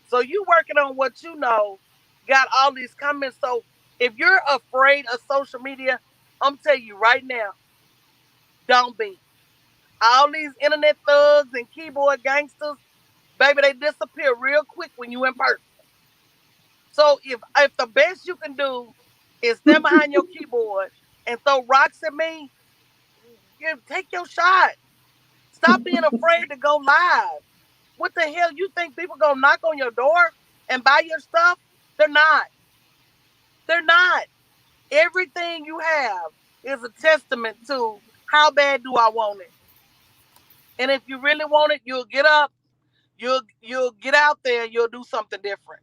So you working on what you know, got all these comments. So if you're afraid of social media, I'm telling you right now, don't be. All these internet thugs and keyboard gangsters, baby, they disappear real quick when you in person. So if the best you can do is stand behind your keyboard and throw rocks at me, you take your shot. Stop being afraid to go live. What the hell? You think people gonna knock on your door and buy your stuff? They're not. They're not. Everything you have is a testament to how bad do I want it. And if you really want it, you'll get up, you'll get out there, you'll do something different.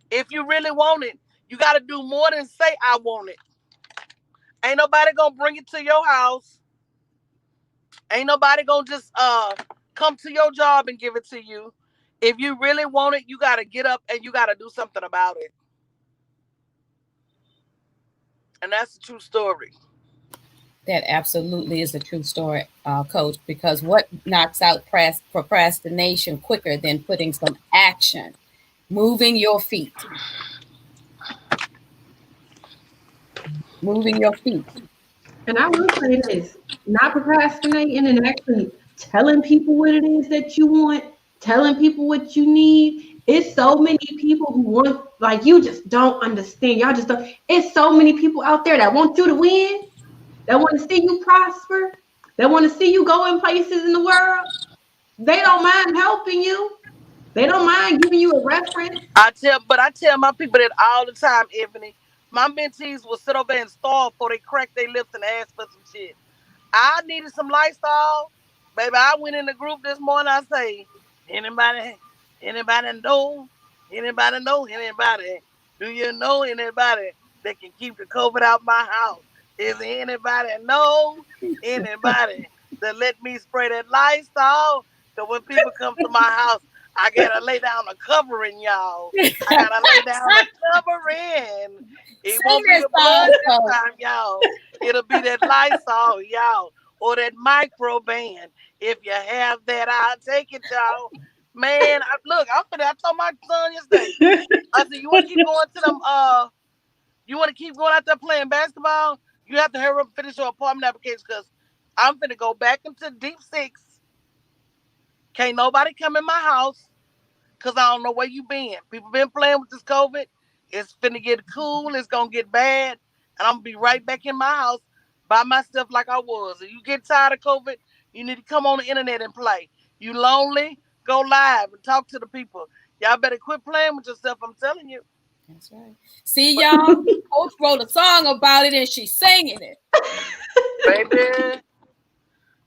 If you really want it, you got to do more than say I want it. Ain't nobody gonna bring it to your house. Ain't nobody gonna just come to your job and give it to you. If you really want it, you got to get up and you got to do something about it. And that's the true story. that absolutely is a true story, Coach, because what knocks out procrastination quicker than putting some action, moving your feet, moving your feet. And I will say this, not procrastinating and actually telling people what it is that you want, telling people what you need. It's so many people who want, like, you just don't understand. Y'all just don't. It's so many people out there that want you to win, that want to see you prosper, that want to see you go in places in the world. They don't mind helping you. They don't mind giving you a reference. I tell my people that all the time, Ebony. My mentees will sit over and starve before they crack their lips and ask for some shit. I needed some lifestyle. Baby, I went in the group this morning. I say, anybody, anybody know? Anybody know anybody? Do you know anybody that can keep the COVID out my house? Is there anybody know anybody that let me spray that Lysol? Because when people come to my house, I gotta lay down a covering, y'all. I gotta lay down a covering. It Sing won't be that the blood song, this Coach. time, y'all. It'll be that Lysol, y'all, or that micro band. If you have that, I'll take it, y'all. Man, I told my son yesterday. I said, you want to keep going out there playing basketball? You have to hurry up and finish your apartment application because I'm finna go back into deep six. Can't nobody come in my house because I don't know where you been. People been playing with this COVID. It's finna get cool. It's gonna get bad, and I'm gonna be right back in my house by myself like I was. If you get tired of COVID, you need to come on the internet and play. You lonely? Go live and talk to the people. Y'all better quit playing with yourself. I'm telling you. That's right. See, But y'all, Coach wrote a song about it and she's singing it. baby,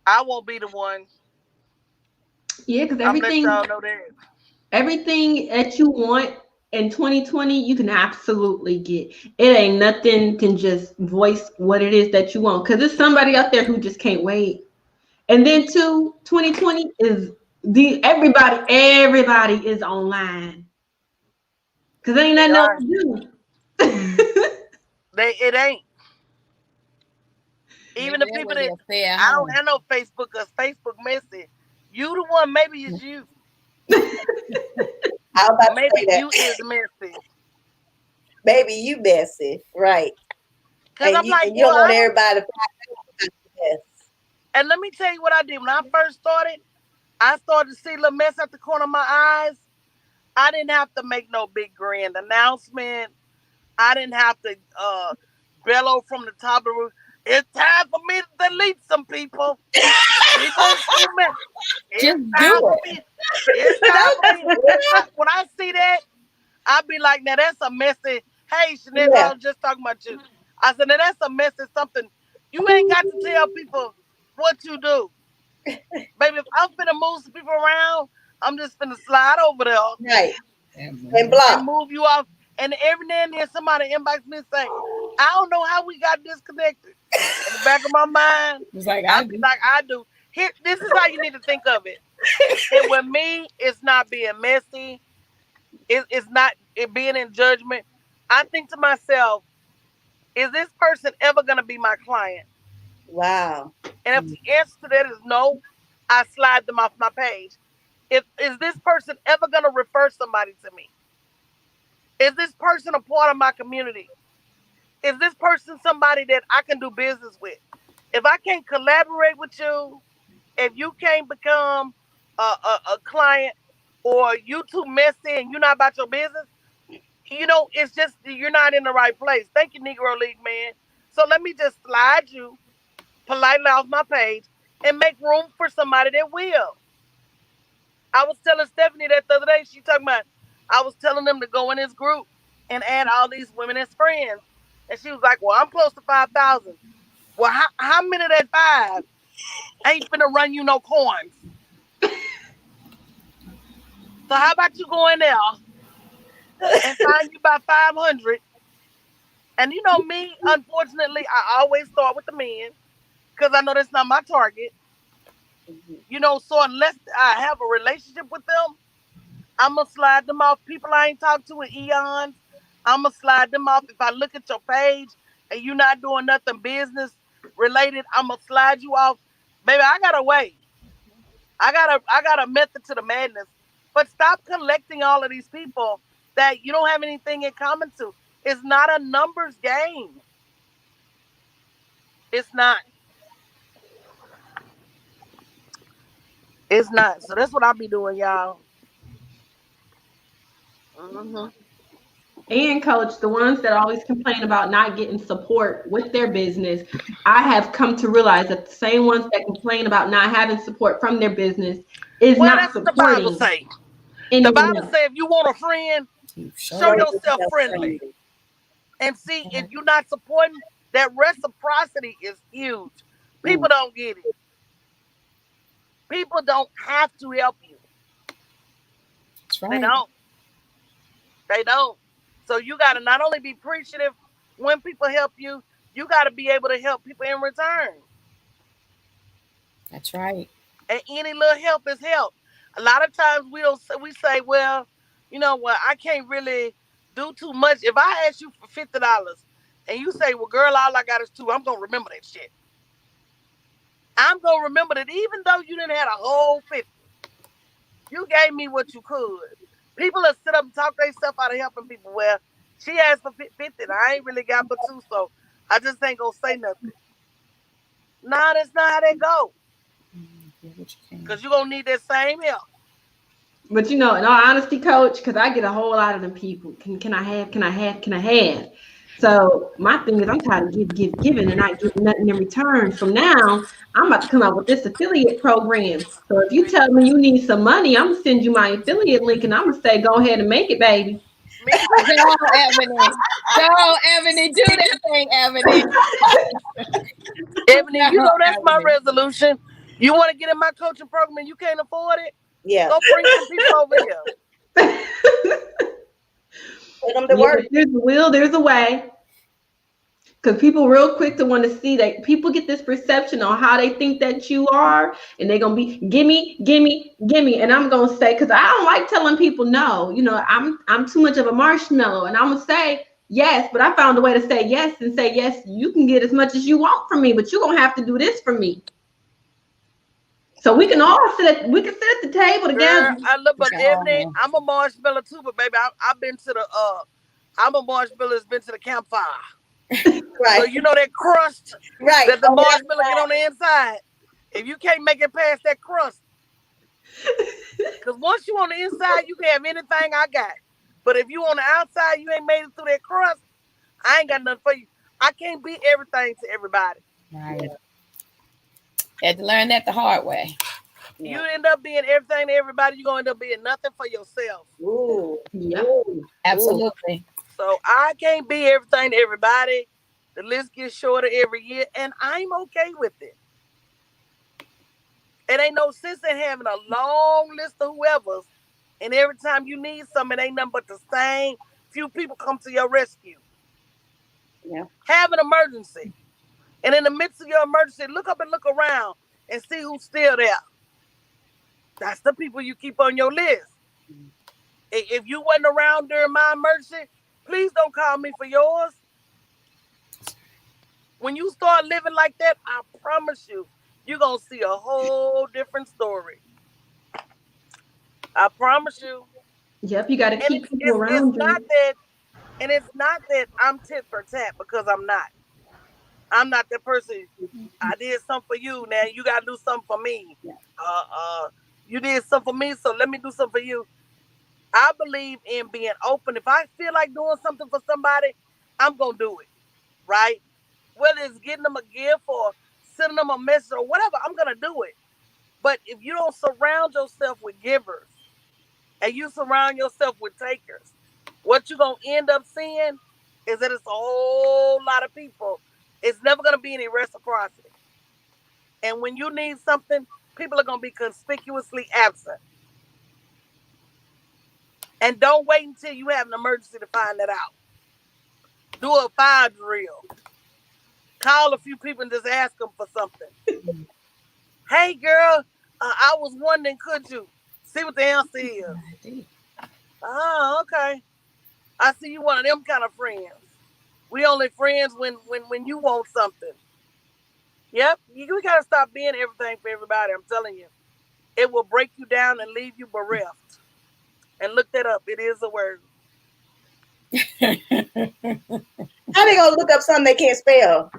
I won't be the one. Yeah, because I'm gonna let y'all know that. everything that you want in 2020, you can absolutely get. It ain't nothing can just voice what it is that you want. Because there's somebody out there who just can't wait. And then too, 2020 is everybody is online. Because there ain't They nothing else are. to do. It ain't. Even Maybe the that people way that they'll stay at I don't home. have no Facebook because Facebook messy. You the one, maybe it's you. I was about to say Maybe that. you is messy. Baby, you messy, right? Cause I'm like, And you well, don't want I don't. everybody to find out about your mess. And let me tell you what I did when I first started. I started to see a little mess at the corner of my eyes. I didn't have to make no big grand announcement. I didn't have to bellow from the top of the roof. It's time for me to delete some people. People is too many. Just It's time do for it. me. It's time for me. When I see that, I be like, now that's a messy. Hey, Shanette, I Yeah, was just talking about you. I said, now that's a messy something. You ain't got to tell people what you do. Baby, if I'm finna move some people around, I'm just finna slide over there right. And Mhm. and block. move you off. And every now and then somebody inbox me and say, I don't know how we got disconnected. In the back of my mind, It's like I I be do. like, I do. Here, this is how you need to think of it. And with me, it's not being messy. It's not it being in judgment. I think to myself, is this person ever gonna be my client? Wow. And if the answer to that is no, I slide them off my page. If is this person ever gonna refer somebody to me? Is this person a part of my community? Is this person somebody that I can do business with? If I can't collaborate with you, if you can't become a client, or you too messy and you're not about your business, it's just you're not in the right place. Thank you, Negro League man. So let me just slide you politely off my page and make room for somebody that will. I was telling Stephanie that the other day. She talking about I was telling them to go in this group and add all these women as friends, and she was like, "Well, I'm close to 5,000. Well, how many of that five ain't finna run you no coins? So how about you go in there and find you about 500?" And you know me, unfortunately, I always start with the men because I know that's not my target. Mhm. So unless I have a relationship with them, I'm gonna slide them off. People I ain't talked to in eons, I'm gonna slide them off. If I look at your page and you're not doing nothing business related, I'm gonna slide you off. Baby, I got a way. I got a method to the madness. But stop collecting all of these people that you don't have anything in common to. It's not a numbers game. It's not. It's not. So that's what I'll be doing, y'all. Hmm. And coach, the ones that always complain about not getting support with their business, I have come to realize that the same ones that complain about not having support from their business is Well, not that's what the Bible supporting say. The anyone Bible else. say if you want a friend, You show show Show your yourself yourself friendly. friendly. And see, if hand. you're not supporting, that reciprocity is huge. Mm. People don't get it. People don't have to help you. That's They right. don't. They don't. So you got to not only be appreciative when people help you, you got to be able to help people in return. That's right. And any little help is help. A lot of times we say, well, I can't really do too much. If I ask you for $50 and you say, well, girl, all I got is two, I'm gonna remember that shit. I'm gonna remember that even though you didn't have a whole 50, you gave me what you could. People that sit up and talk themselves out of helping people. Well, she asked for 50 and I ain't really got but two, so I just ain't gonna say nothing. Nah, that's not how they go. Give what you can. Cause you're gonna need that same help. But in all honesty, coach, because I get a whole lot of them people. Can I have? Can I have? Can I have? So my thing is, I'm tired of giving, and not getting nothing in return. So now I'm about to come out with this affiliate program. So if you tell me you need some money, I'm gonna send you my affiliate link, and I'm gonna say, go ahead and make it, baby. Me too. Go, Ebony. Go, Ebony. Do that thing, Ebony. Ebony, Go, that's my Ebony. resolution. You want to get in my coaching program and you can't afford it? Yeah. Go bring some people over here. Put them to Yeah, work. if there's a will, there's a way. Because people real quick to want to see that people get this perception on how they think that you are, and they're gonna be gimme, gimme, gimme. And I'm gonna say, because I don't like telling people no. I'm too much of a marshmallow, and I'm gonna say yes, but I found a way to say yes and say yes, you can get as much as you want from me, but you're gonna have to do this for me. So we can all sit at the table Girl, together. I love, but Ebony, Oh, I'm a marshmallow too, but baby, I've been to the I'm a marshmallow that's been to the campfire. So Right. you know that crust Right. that the On the marshmallow get outside. on the inside. If you can't make it past that crust, because once you on the inside, you can have anything I got. But if you on the outside, you ain't made it through that crust, I ain't got nothing for you. I can't be everything to everybody. right. Had to learn that the hard way. You Yeah. end up being everything to everybody, you're gonna end up being nothing for yourself. Ooh. Yep. Ooh. Ooh. Absolutely. So I can't be everything to everybody. The list gets shorter every year, and I'm okay with it. It ain't no sense in having a long list of whoever's, and every time you need something, it ain't nothing but the same few people come to your rescue. Yeah. Have an emergency, and in the midst of your emergency, look up and look around and see who's still there. That's the people you keep on your list. If you wasn't around during my emergency, please don't call me for yours. When you start living like that, I promise you, you're going to see a whole different story. I promise you. Yep. You got to And keep people it's around not you. that, and it's not that I'm tit for tat, because I'm not. I'm not that person. I did something for you. Now you got to do something for me. Yeah. Uh, uh, you did something for me, so let me do something for you. I believe in being open. If I feel like doing something for somebody, I'm going to do it. Right? Whether it's getting them a gift or sending them a message or whatever, I'm going to do it. But if you don't surround yourself with givers and you surround yourself with takers, what you're going to end up seeing is that it's a whole lot of people. It's never going to be any reciprocity. And when you need something, people are going to be conspicuously absent. And don't wait until you have an emergency to find that out. Do a fire drill. Call a few people and just ask them for something. Hey, girl, I was wondering, could you see what the answer is? Oh, okay. I see you one of them kind of friends. We only friends when you want something. Yep, you gotta stop being everything for everybody. I'm telling you, it will break you down and leave you bereft. And look that up. It is a word. How they gonna look up something they can't spell?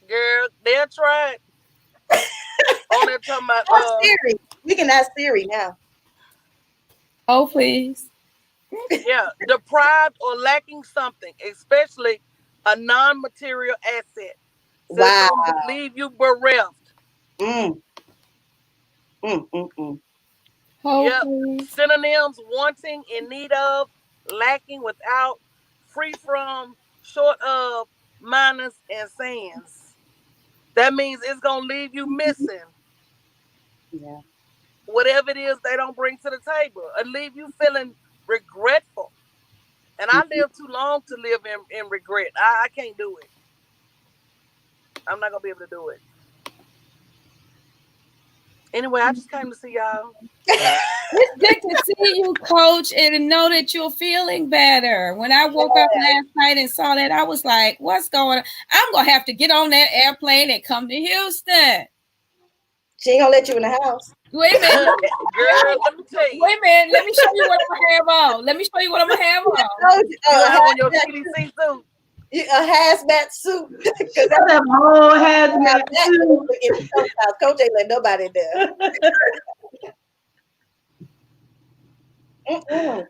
Girl, they'll try it. On there talking about Ask Siri. We can ask Siri now. Oh, please. yeah, deprived or lacking something, especially a non-material asset. So it's Wow. gonna leave you bereft. Mm. Mm. Oh, Yep. please. Synonyms: wanting, in need of, lacking, without, free from, short of, minus, and sans. That means it's gonna leave you missing Yeah. whatever it is they don't bring to the table, and leave you feeling regretful. And I Mhm. live too long to live in regret. I can't do it. I'm not gonna be able to do it. Anyway, I just came to see y'all. It's good to see you, coach, and know that you're feeling better. When I woke up last night and saw that, I was like, what's going on? I'm going to have to get on that airplane and come to Houston. She ain't gonna let you in the house. Wait a minute. Girl, let me tell you, Wait a minute. Let me show you what I'm going to have on. Let me show you what I'm going to have on. Oh, you a have on your hazmat, CDC suit. a hazmat suit. Because That's a whole hazmat too. in the coach house. Coach ain't let nobody in there. Mm-mm.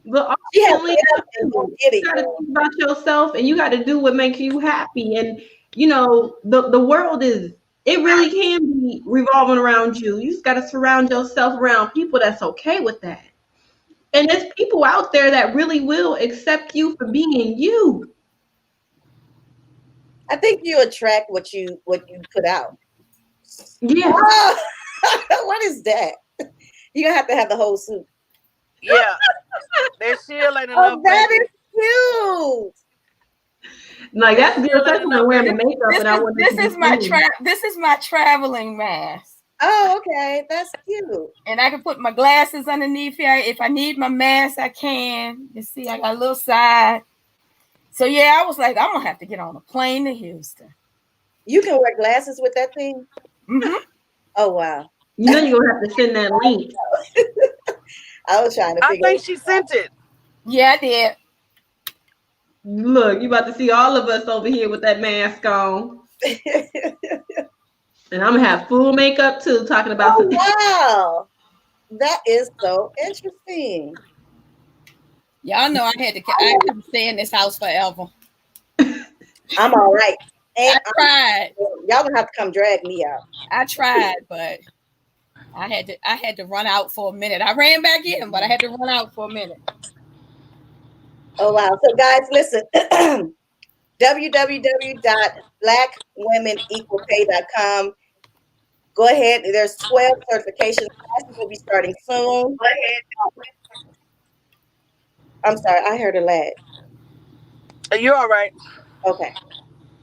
But She has to ultimately, get up and go get it. you got to think about yourself, and you got to do what makes you happy. And the world is, it really can be revolving around you. You just got to surround yourself around people that's okay with that. And there's people out there that really will accept you for being you. I think you attract what you put out. Yeah. Oh, what is that? You're gonna have to have the whole suit. Yeah, that shield ain't Oh, enough, that baby. is cute. Like That that's good, shield ain't especially when I'm enough, wearing the baby. makeup and I want it to be clean. This is my traveling mask. Oh, okay. That's cute. And I can put my glasses underneath here. If I need my mask, I can. You see, I got a little side. So yeah, I was like, I'm gonna have to get on a plane to Houston. You can wear glasses with that thing. Mm-hmm. Oh wow. You know you're gonna have to send that link. I was trying to I figure think she sent it. Yeah, I did. Look, you about to see all of us over here with that mask on. it. And I'm gonna have full makeup too, talking about Oh some. wow. That is so interesting. Y'all know I couldn't stay in this house forever. I'm all right. And I tried. y'all gonna have to come drag me out. I tried, but I had to run out for a minute. I ran back in, but I had to run out for a minute. Oh wow. So guys, listen. www.blackwomenequalpay.com. Go ahead. There's 12 certification classes will be starting soon. I'm sorry, I heard a lag. You're all right. Okay.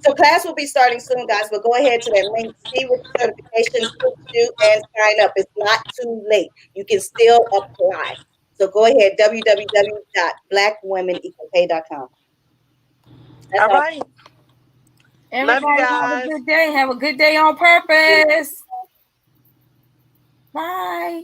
So class will be starting soon, guys, but go ahead to that link, see what certification suits you, and sign up. It's not too late. You can still apply. So go ahead, www.blackwomenequalpay.com. That's All all. right. Love you Everybody have a guys. good day. Have a good day on purpose. Bye.